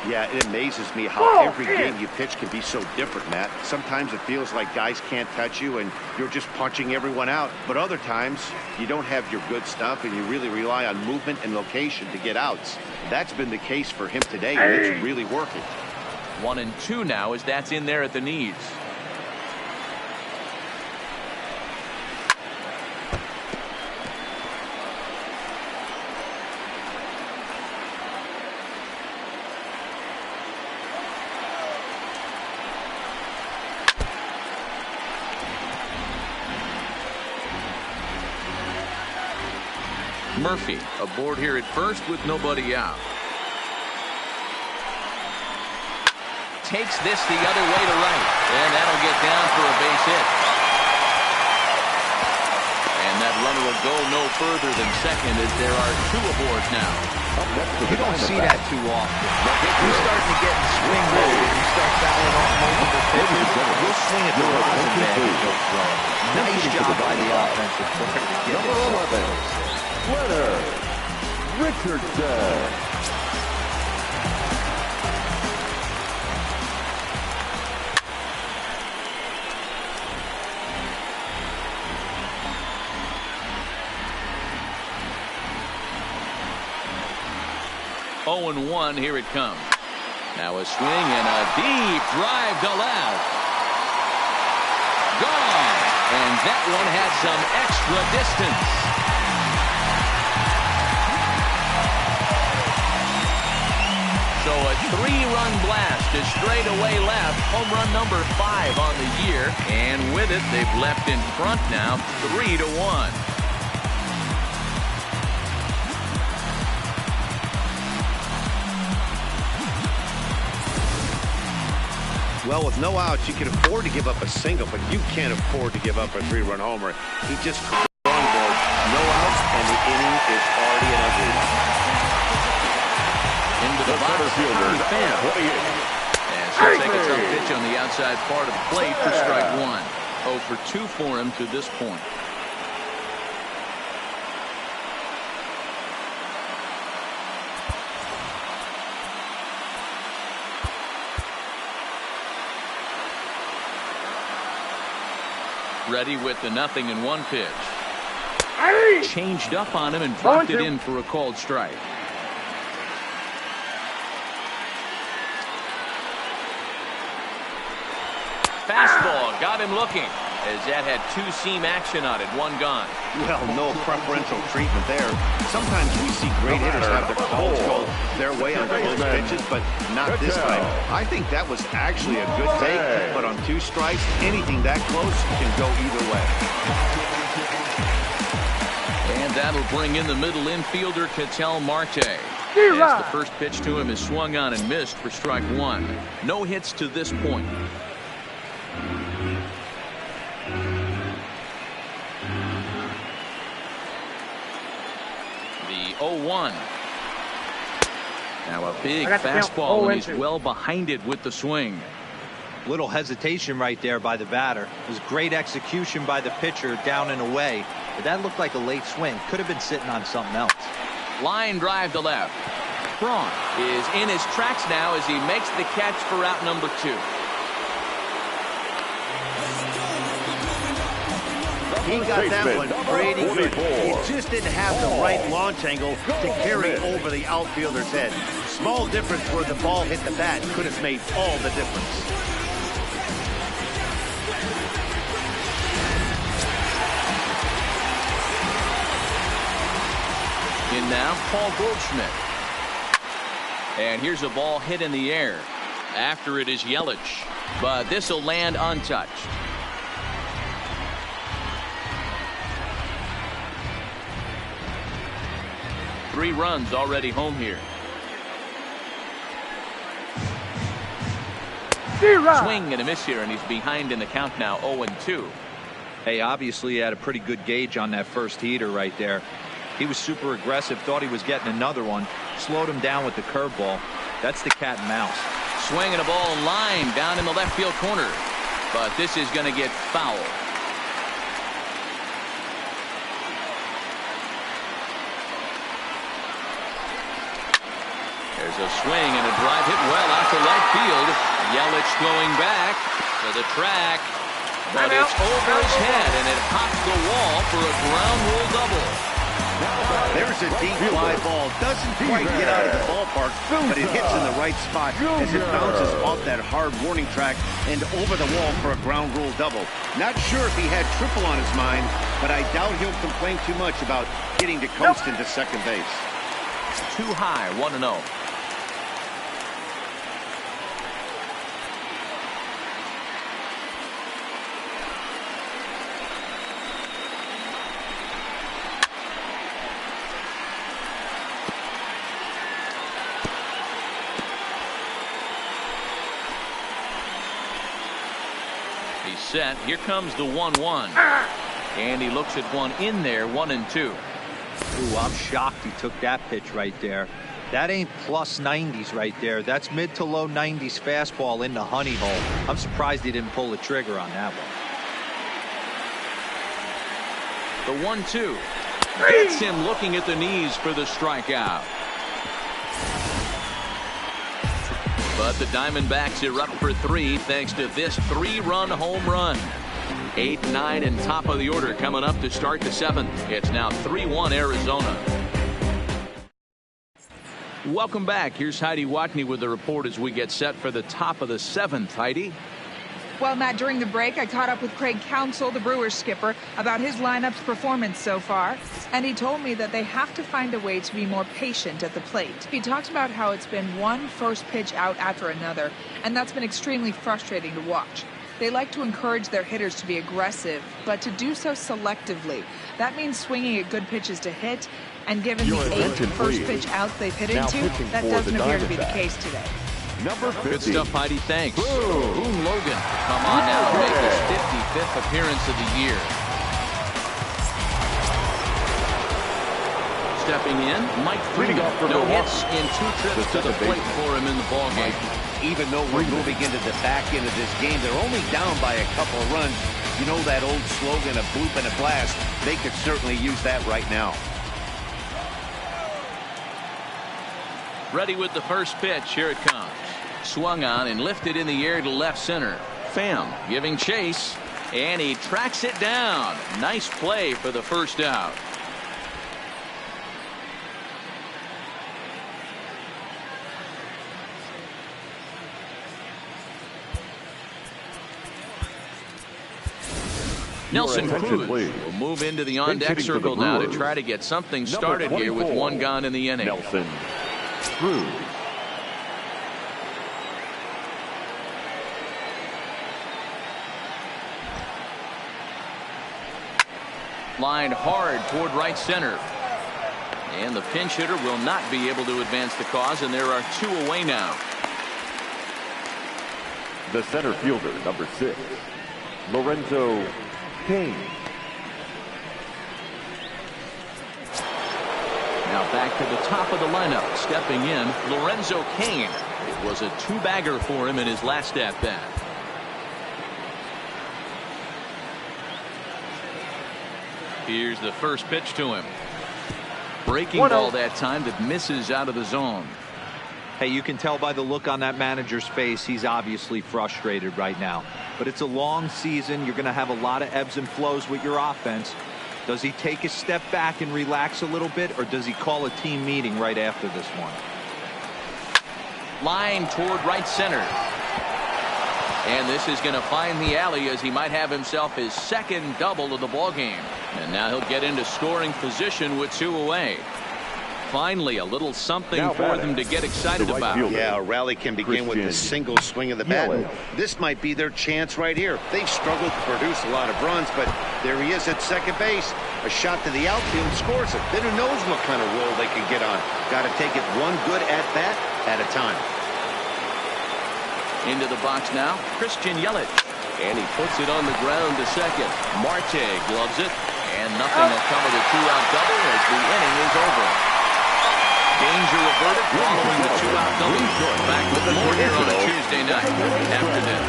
Yeah, it amazes me how every game you pitch can be so different, Matt. Sometimes it feels like guys can't touch you and you're just punching everyone out. But other times you don't have your good stuff and you really rely on movement and location to get outs. That's been the case for him today, and it's really working. 1-2 now as that's in there at the knees. Murphy aboard here at first with nobody out. Takes this the other way to right, and that'll get down for a base hit. And that runner will go no further than second as there are two aboard now. You don't see that too often. If you start to get in swing mode and you start fouling off multiple pitches, you'll swing at the rosin bag and go throw. Nice job by the offensive player to get this. Winner, Richardson. Oh, 0-1, here it comes. Now a swing and a deep drive to left. Gone. And that one had some extra distance. So a 3-run blast to straightaway left. Home run number 5 on the year. And with it, they've left in front now 3-1. Well, with no outs, you can afford to give up a single, but you can't afford to give up a 3-run homer. He just on board. No outs, and the inning is already in a lead. Into the box, and she'll take a tough pitch on the outside part of the plate for strike 1. 0 for 2 for him to this point. Ready with the 0-1 pitch. Changed up on him and dropped it in for a called strike. Fastball got him looking as that had 2-seam action on it. 1 gone. Well, no preferential treatment there. Sometimes we see great hitters have their calls go their way on close pitches, but not this time. I think that was actually a good take, but on 2 strikes, anything that close can go either way. And that'll bring in the middle infielder, Ketel Marte. As the first pitch to him is swung on and missed for strike 1. No hits to this point. The 0-1. Now a big fastball, and he's well behind it with the swing. Little hesitation right there by the batter. It was great execution by the pitcher down and away, but that looked like a late swing. Could have been sitting on something else. Line drive to left. Braun is in his tracks now as he makes the catch for out number 2. He got that one pretty good. He just didn't have the right launch angle to carry over the outfielder's head. Small difference where the ball hit the bat could have made all the difference. In now, Paul Goldschmidt. And here's a ball hit in the air. After it is Yelich, but this will land untouched. Three runs already home here. Swing and a miss here, and he's behind in the count now, 0-2. Hey, obviously he had a pretty good gauge on that first heater right there. He was super aggressive, thought he was getting another one, slowed him down with the curveball. That's the cat and mouse. Swing and a ball line down in the left field corner, but this is going to get foul. There's a swing and a drive hit well out to right field. Yelich going back to the track, but it's over his head and it hops the wall for a ground rule double. There's a deep fly ball. Doesn't quite get out of the ballpark, but it hits in the right spot as it bounces off that hard warning track and over the wall for a ground rule double. Not sure if he had triple on his mind, but I doubt he'll complain too much about getting to coast into second base. Too high, 1-0. Set. Here comes the 1-1, and he looks at one in there, 1-2. Ooh, I'm shocked he took that pitch right there. That ain't plus 90s right there. That's mid to low 90s fastball in the honey hole. I'm surprised he didn't pull the trigger on that The one. 1-2 gets him looking at the knees for the strikeout. But the Diamondbacks are up for 3 thanks to this 3-run home run. 8, 9, and top of the order coming up to start the 7th. It's now 3-1 Arizona. Welcome back. Here's Heidi Watney with the report as we get set for the top of the 7th. Heidi? Well, Matt, during the break, I caught up with Craig Counsell, the Brewers skipper, about his lineup's performance so far, and he told me that they have to find a way to be more patient at the plate. He talked about how it's been one first pitch out after another, and that's been extremely frustrating to watch. They like to encourage their hitters to be aggressive, but to do so selectively. That means swinging at good pitches to hit, and given the 8 first pitch outs they've hit into, that doesn't appear to be the case today. Number 50. Good stuff, Heidi. Thanks. Boone Logan, come on now to make his 55th appearance of the year. Stepping in, Mike Freeman. No hits in 2 trips to the plate for him in the ballgame. Even though we're moving into the back end of this game, they're only down by a couple of runs. You know that old slogan, a bloop and a blast. They could certainly use that right now. Ready with the first pitch. Here it comes. Swung on and lifted in the air to left center. Pham giving chase, and he tracks it down. Nice play for the first out. Nelson Cruz will move into the on-deck circle now to try to get something started here with 1 gone in the inning. Nelson Cruz. Lined hard toward right center. And the pinch hitter will not be able to advance the cause, and there are 2 away now. The center fielder, number 6, Lorenzo Cain. Now back to the top of the lineup. Stepping in, Lorenzo Cain. It was a 2-bagger for him in his last at-bat. Here's the first pitch to him. Breaking ball that time that misses out of the zone. Hey, you can tell by the look on that manager's face, he's obviously frustrated right now. But it's a long season. You're going to have a lot of ebbs and flows with your offense. Does he take a step back and relax a little bit, or does he call a team meeting right after this one? Line toward right center. And this is going to find the alley as he might have himself his 2nd double of the ball game. And now he'll get into scoring position with 2 away. Finally, a little something for them to get excited about. Yeah, a rally can begin with a single swing of the bat. This might be their chance right here. They've struggled to produce a lot of runs, but there he is at second base. A shot to the outfield, scores it. Then who knows what kind of roll they can get on. Got to take it one good at-bat at a time. Into the box now, Christian Yelich. And he puts it on the ground to second. Marte gloves it, and nothing will come of the two-out double as the inning is over. Danger averted following the two-out double. Back with more here on a Tuesday night after this.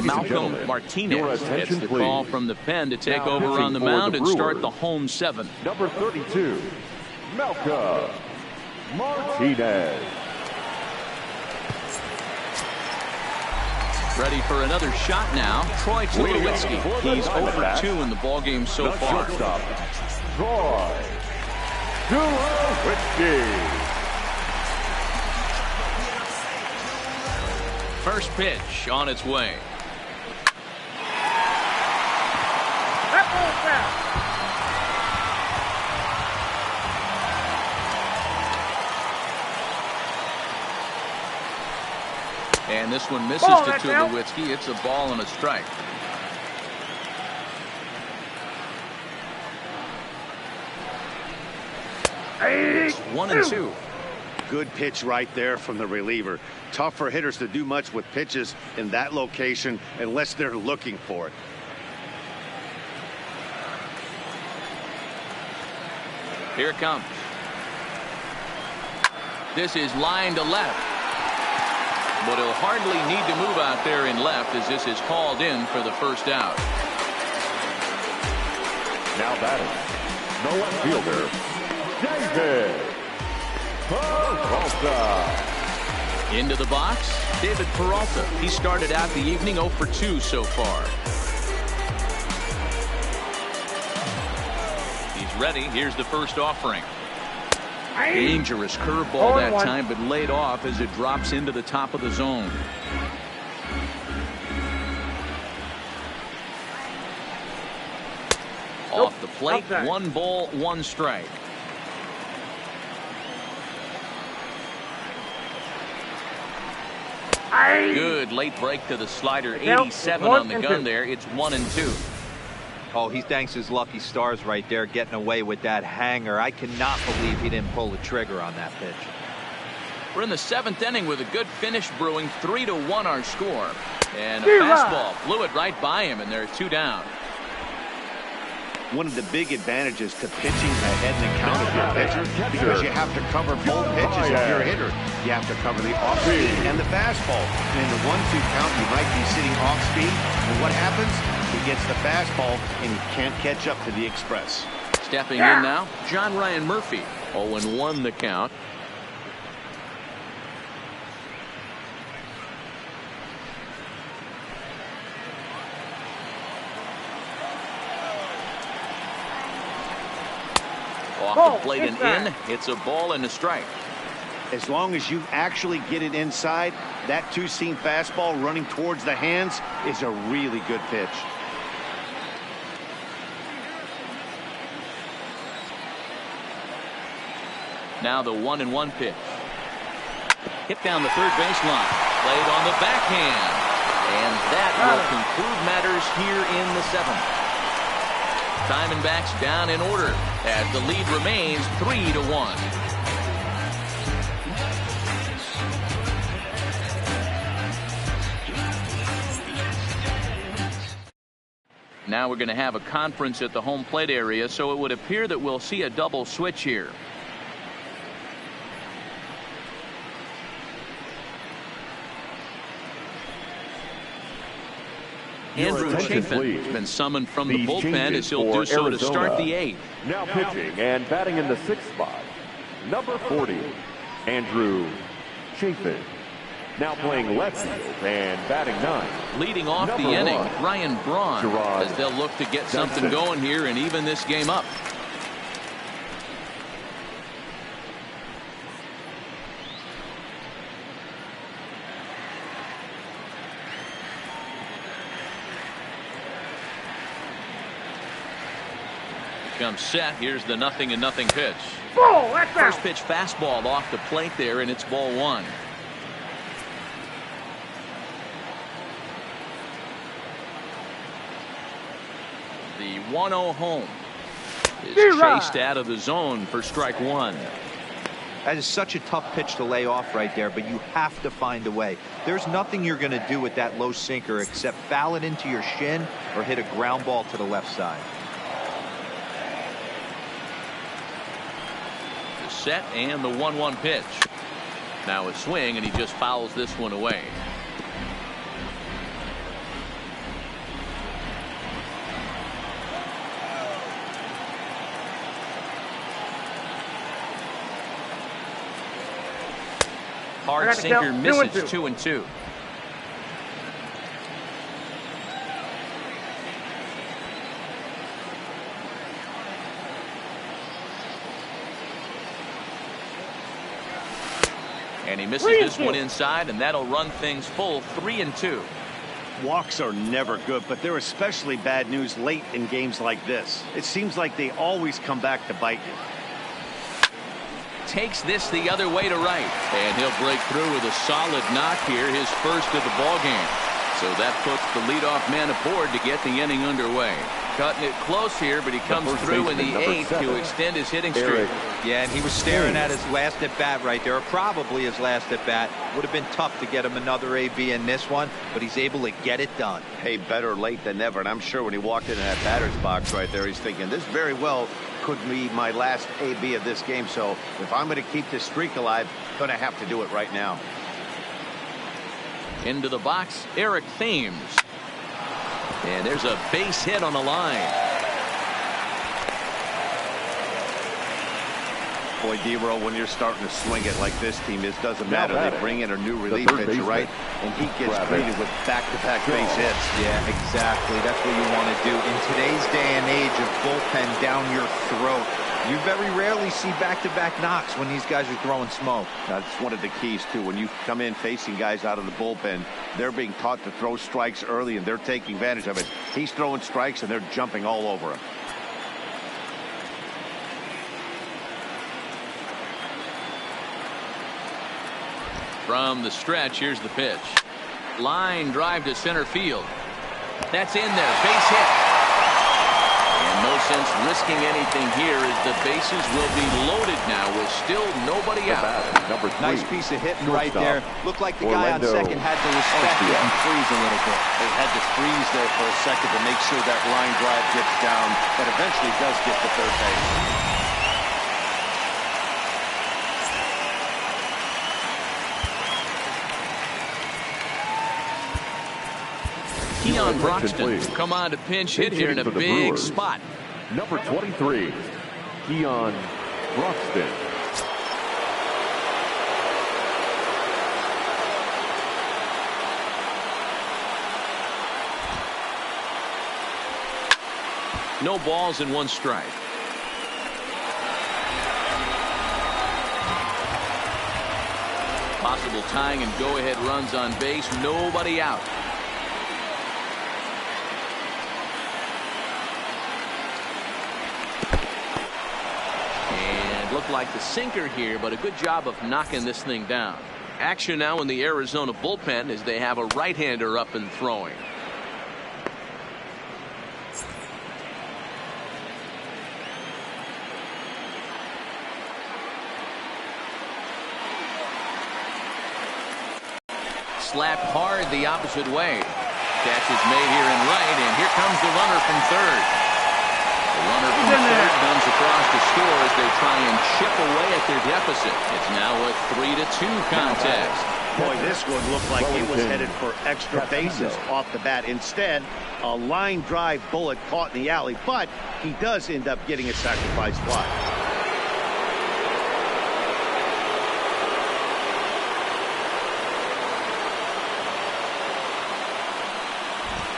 Malcolm Martinez gets the call from the pen to take over on the mound and start the home seventh. Number 32, Malcolm Martinez. Ready for another shot now. Troy Tulowitzki. He's 0 for 2 in the ballgame so far. Shortstop, Troy Tulowitzki. First pitch on its way. And this one misses to Tulowitzki. It's a ball and a strike. It's 1-2. Good pitch right there from the reliever. Tough for hitters to do much with pitches in that location unless they're looking for it. Here it comes. This is line to left. But he'll hardly need to move out there in left as this is called in for the first out. Now batting, the left fielder, David Peralta. Into the box, David Peralta. He started out the evening 0 for 2 so far. He's ready. Here's the first offering. Dangerous curveball that time, but laid off as it drops into the top of the zone. Off the plate, 1 ball, 1 strike. Good late break to the slider. 87 on the gun there. It's 1-2. Oh, he thanks his lucky stars right there getting away with that hanger. I cannot believe he didn't pull the trigger on that pitch. We're in the 7th inning with a good finish brewing. 3-1 our score. And a fastball blew it right by him, and they're 2 down. One of the big advantages to pitching ahead in the count of your pitcher, because you have to cover both pitches if you're a hitter. You have to cover the off-speed and the fastball. And in the 1-2 count, you might be sitting off-speed. And what happens? He gets the fastball, and he can't catch up to the express. Stepping in now, John Ryan Murphy. 0-1 the count. Off the plate and in. It's a ball and a strike. As long as you actually get it inside, that two-seam fastball running towards the hands is a really good pitch. Now the 1-1 pitch. Hit down the third baseline. Played on the backhand. And that will conclude matters here in the 7th. Diamondbacks down in order as the lead remains 3-1. Now we're going to have a conference at the home plate area, so it would appear that we'll see a double switch here. Andrew Chafin has been summoned from the bullpen as he'll do so to start the 8th. Now pitching and batting in the 6th spot, number 40, Andrew Chafin. Now playing left field and batting 9. Leading off the inning, Ryan Braun, as they'll look to get something going here and even this game up. comes set. Here's the 0-0 pitch. Ball, that's First out. pitch fastball off the plate there, and it's ball one. The 1-0 home is chased out of the zone for strike one. That is such a tough pitch to lay off right there, but you have to find a way. There's nothing you're going to do with that low sinker except foul it into your shin or hit a ground ball to the left side. The set and the 1-1 pitch. Now a swing, and he just fouls this one away. Hard sinker misses 2-2. And he misses this one inside, and that'll run things full 3-2. Walks are never good, but they're especially bad news late in games like this. It seems like they always come back to bite you. Takes this the other way to right, and he'll break through with a solid knock here, his first of the ball game. So that puts the leadoff man aboard to get the inning underway. Cutting it close here, but he comes through in the eighth to extend his hitting streak. Yeah, and he was staring at his last at bat right there, or probably his last at bat. Would have been tough to get him another AB in this one, but he's able to get it done. Hey, better late than never, and I'm sure when he walked into that batter's box right there, he's thinking this very well could be my last AB of this game. So if I'm going to keep this streak alive, I'm going to have to do it right now. Into the box, Eric Thames. And there's a base hit on the line. Boy, D-Roll, when you're starting to swing it like this team is, doesn't matter. They bring in a new relief pitcher, right? And he gets greeted with back-to-back base hits. Yeah, exactly. That's what you want to do. In today's day and age of bullpen down your throat, you very rarely see back-to-back knocks when these guys are throwing smoke. That's one of the keys, too. When you come in facing guys out of the bullpen, they're being taught to throw strikes early, and they're taking advantage of it. He's throwing strikes, and they're jumping all over him. From the stretch, here's the pitch. Line drive to center field. That's in there. Base hit. And no sense risking anything here as the bases will be loaded now with still nobody out. Number 3. Nice piece of hitting right there. Looked like the guy on second had to respect it and freeze a little bit. They had to freeze there for a second to make sure that line drive gets down, but eventually does get to third base. Keon Broxton come on to pinch hit here in a big spot. Number 23, Keon Broxton. No balls and one strike. Possible tying and go-ahead runs on base. Nobody out. Looked like the sinker here, but a good job of knocking this thing down. Action now in the Arizona bullpen as they have a right-hander up and throwing. Slapped hard the opposite way. Catch is made here in right, and here comes the runner from third. The runner from third comes across the score as they try and chip away at their deficit. It's now a 3-2 contest. Boy, this one looked like it was headed for extra bases off the bat. Instead, a line drive bullet caught in the alley, but he does end up getting a sacrifice fly.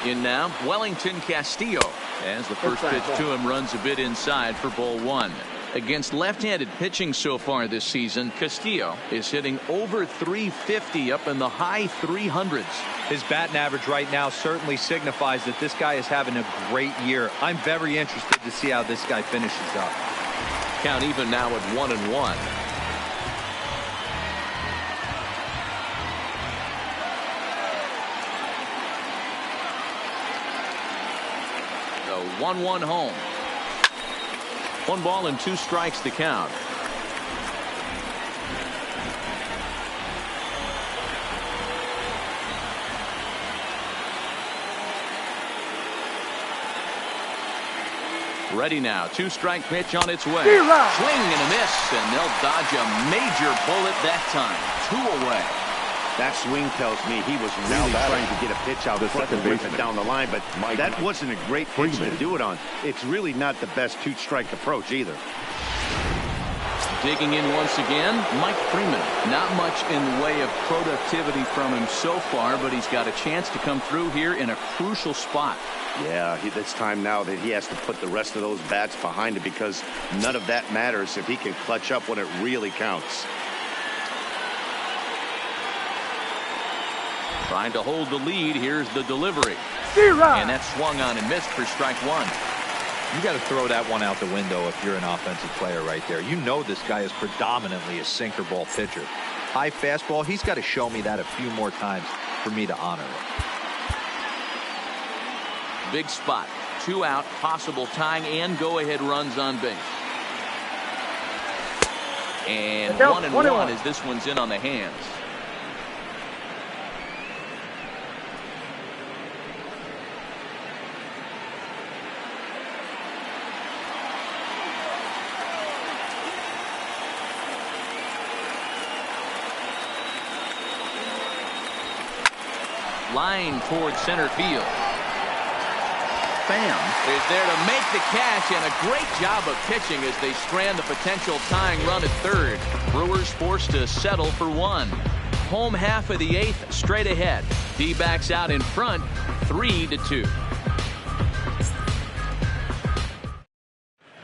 In now, Wellington Castillo, as the first pitch to him runs a bit inside for ball one. Against left-handed pitching so far this season, Castillo is hitting over 350 up in the high 300s. His batting average right now certainly signifies that this guy is having a great year. I'm very interested to see how this guy finishes up. Count even now at 1-1. The 1-1 home. 1 ball and 2 strikes to count. Ready now. 2-strike pitch on its way. Swing and a miss, and they'll dodge a major bullet that time. 2 away. That swing tells me he was really trying to get a pitch out front and rip it down the line, but that wasn't a great pitch to do it on. It's really not the best 2-strike approach either. Digging in once again, Mike Freeman. Not much in the way of productivity from him so far, but he's got a chance to come through here in a crucial spot. Yeah, it's time now that he has to put the rest of those bats behind him, because none of that matters if he can clutch up when it really counts. Trying to hold the lead. Here's the delivery. And that's swung on and missed for strike 1. You got to throw that one out the window if you're an offensive player right there. You know this guy is predominantly a sinker ball pitcher. High fastball, he's got to show me that a few more times for me to honor it. Big spot. 2 out, possible tying and go-ahead runs on base. And 1-1 as this one's in on the hands. Line towards center field. Pham is there to make the catch, and a great job of pitching as they strand the potential tying run at third. Brewers forced to settle for 1. Home half of the 8th straight ahead. D-backs out in front 3-2.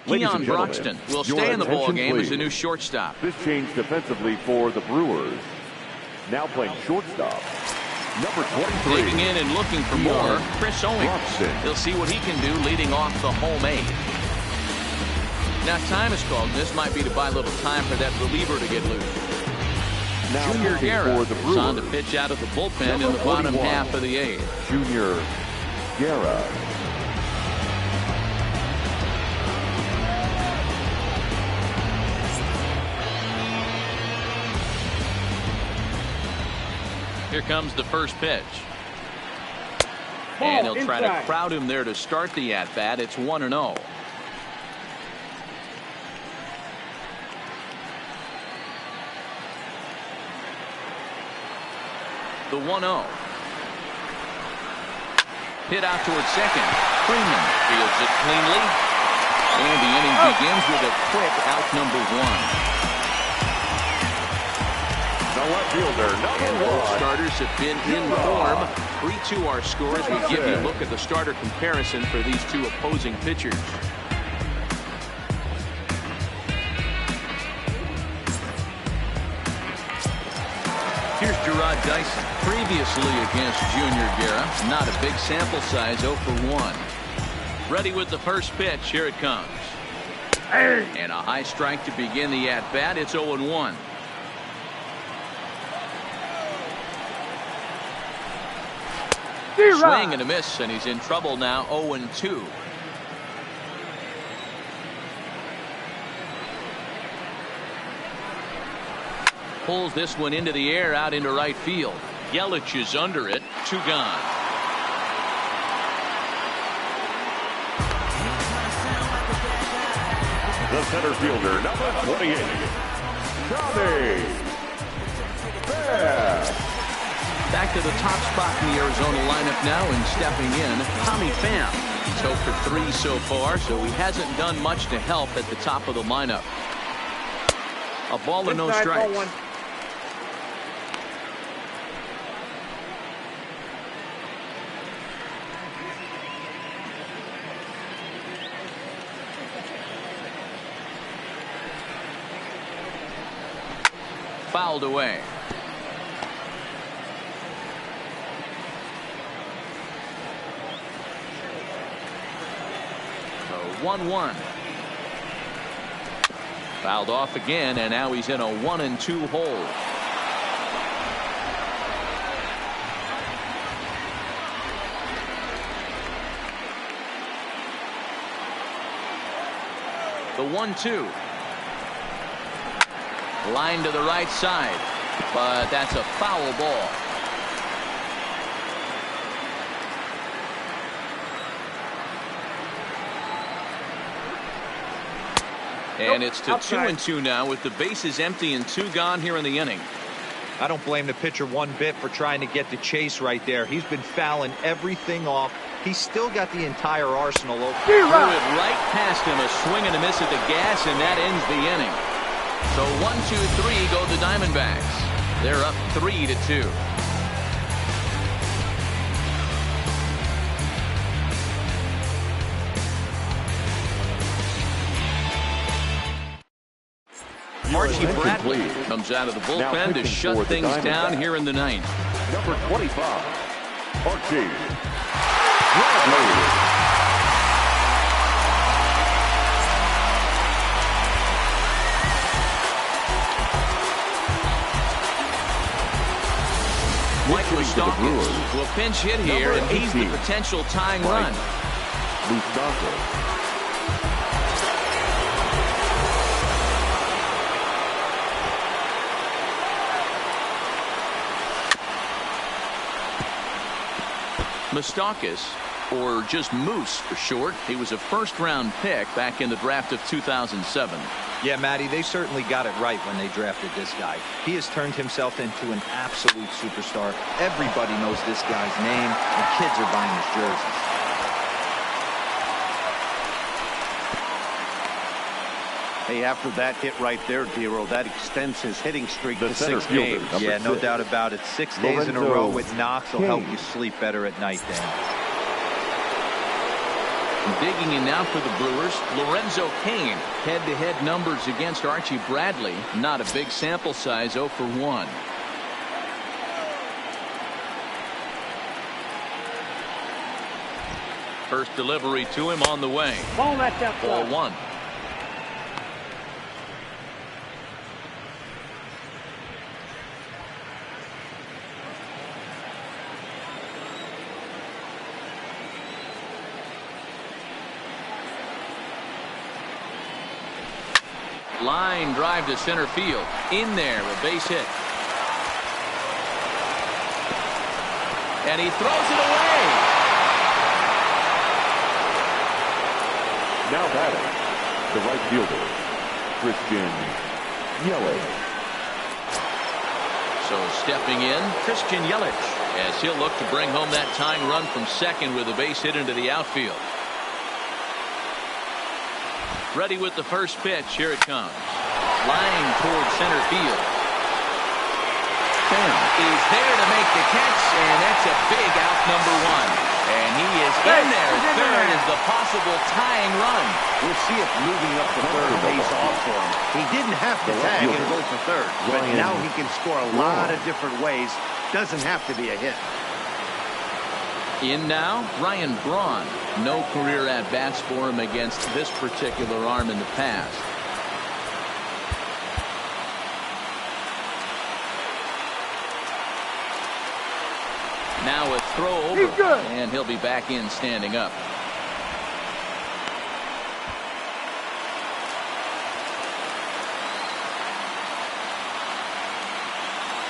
Keon Broxton will stay in the ballgame as the new shortstop. This change defensively for the Brewers. Now playing shortstop, number 23. Digging in and looking for more, Chris Owings. He'll see what he can do leading off the home 8th. Now time is called, and this might be to buy a little time for that reliever to get loose. Now Junior Guerra for the is on to Brewers. pitch out of the bullpen in the bottom half of the 8th. Junior Guerra. Here comes the first pitch. And he'll try to crowd him there to start the at-bat. It's 1-0. The 1-0. Hit out towards second. Freeman fields it cleanly. And the inning begins with a quick out number 1. The left fielder, number 1. Both starters have been in form. 3-2 our scores. We give you a look at the starter comparison for these 2 opposing pitchers. Here's Gerard Dyson. Previously against Junior Guerra. Not a big sample size, 0 for 1. Ready with the first pitch. Here it comes. And a high strike to begin the at-bat. It's 0-1. Swing and a miss, and he's in trouble now. 0-2. Pulls this one into the air out into right field. Yelich is under it. 2 gone. The center fielder, number 28. Tommy Pham. Back to the top spot in the Arizona lineup now, and stepping in, Tommy Pham. He's 0 for 3 so far, so he hasn't done much to help at the top of the lineup. A ball and no strikes. fouled away. So 1-1. Fouled off again, and now he's in a 1-2 hole. The 1-2. Line to the right side, but that's a foul ball. And it's to 2-2 now with the bases empty and 2 gone here in the inning. I don't blame the pitcher one bit for trying to get the chase right there. He's been fouling everything off. He's still got the entire arsenal open. Threw it right past him, a swing and a miss at the gas, and that ends the inning. So 1-2-3 go the Diamondbacks. They're up 3-2. Archie Bradley comes out of the bullpen to shut things down here in the ninth. Number 25, Archie Bradley. Mike Moustakas will pinch hit here, and he's the potential tying run. Moustakas. Moustakas, or just Moose for short, he was a first-round pick back in the draft of 2007. Yeah, Matty, they certainly got it right when they drafted this guy. He has turned himself into an absolute superstar. Everybody knows this guy's name, and kids are buying his jerseys. Hey, after that hit right there, Dero, that extends his hitting streak to 6 games. Yeah, no doubt about it. 6 days in a row with knocks will help you sleep better at night, Dan. Digging in now for the Brewers, Lorenzo Cain. Head-to-head numbers against Archie Bradley. Not a big sample size, 0 for 1. First delivery to him on the way. Ball match up. Ball 1. Line drive to center field. In there, a base hit. And he throws it away. Now batting, the right fielder, Christian Yelich. So stepping in, Christian Yelich, as he'll look to bring home that tying run from second with a base hit into the outfield. Ready with the first pitch. Here it comes. Line towards center field. Sam is there to make the catch, and that's a big out, number 1. And he is in there at third as the possible tying run. We'll see if moving up to third pays off for him. He didn't have to tag and go for third, but now he can score a lot of different ways. Doesn't have to be a hit. In now, Ryan Braun. No career at-bats for him against this particular arm in the past. Now a throw over, and he'll be back in standing up.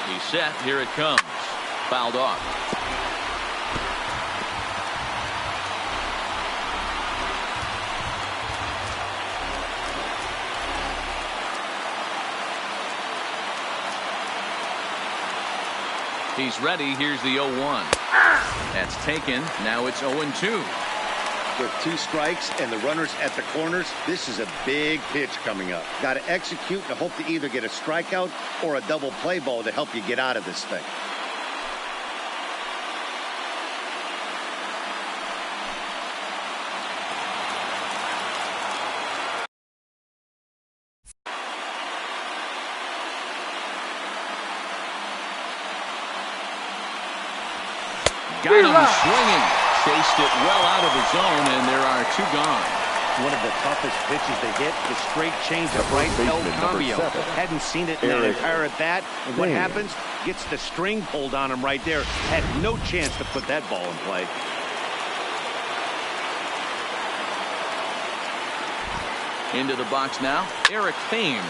He's set. Here it comes. Fouled off. He's ready. Here's the 0-1. That's taken. Now it's 0-2. With 2 strikes and the runners at the corners, this is a big pitch coming up. Got to execute and hope to either get a strikeout or a double play ball to help you get out of this thing. Got him swinging. Chased it well out of the zone, and there are 2 gone. One of the toughest pitches to hit, the straight changeup right. El Cambio hadn't seen it in that entire at bat. And what happens? Gets the string pulled on him right there. Had no chance to put that ball in play. Into the box now, Eric Thames,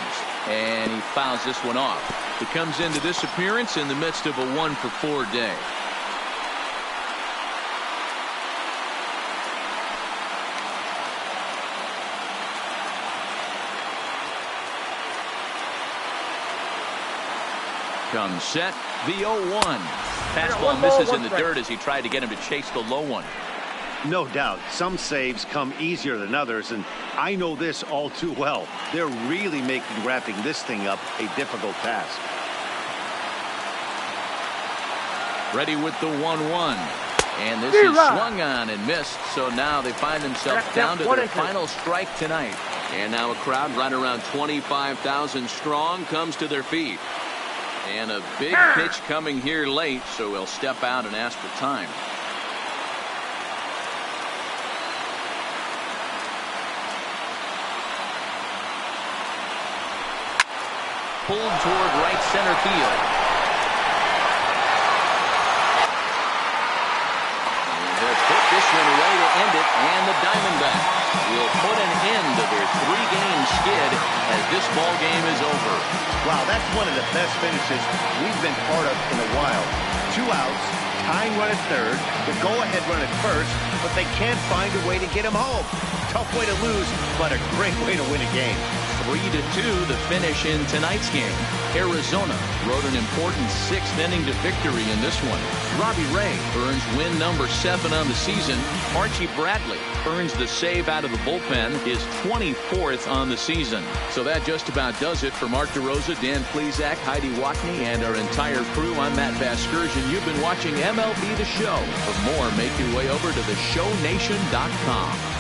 and he fouls this one off. He comes into this appearance in the midst of a 1-for-4 day. Comes set, the 0-1. Fastball misses in the dirt as he tried to get him to chase the low one. No doubt, some saves come easier than others, and I know this all too well. They're really making wrapping this thing up a difficult task. Ready with the 1-1. And this is swung on and missed, so now they find themselves down to their final strike tonight. And now a crowd right around 25,000 strong comes to their feet. And a big pitch coming here late, so he'll step out and ask for time. Pulled toward right center field. And they'll put this one away to end it, and the Diamondbacks will put an end to their 3-game skid as this ball game is over. Wow, that's one of the best finishes we've been part of in a while. 2 outs, tying run at third, the go-ahead run at first, but they can't find a way to get him home. Tough way to lose, but a great way to win a game. 3-2 the finish in tonight's game. Arizona rode an important 6th inning to victory in this one. Robbie Ray earns win number 7 on the season. Archie Bradley earns the save out of the bullpen, his 24th on the season. So that just about does it for Mark DeRosa, Dan Plesac, Heidi Watney, and our entire crew. I'm Matt Vasgersian. You've been watching MLB The Show. For more, make your way over to theshownation.com.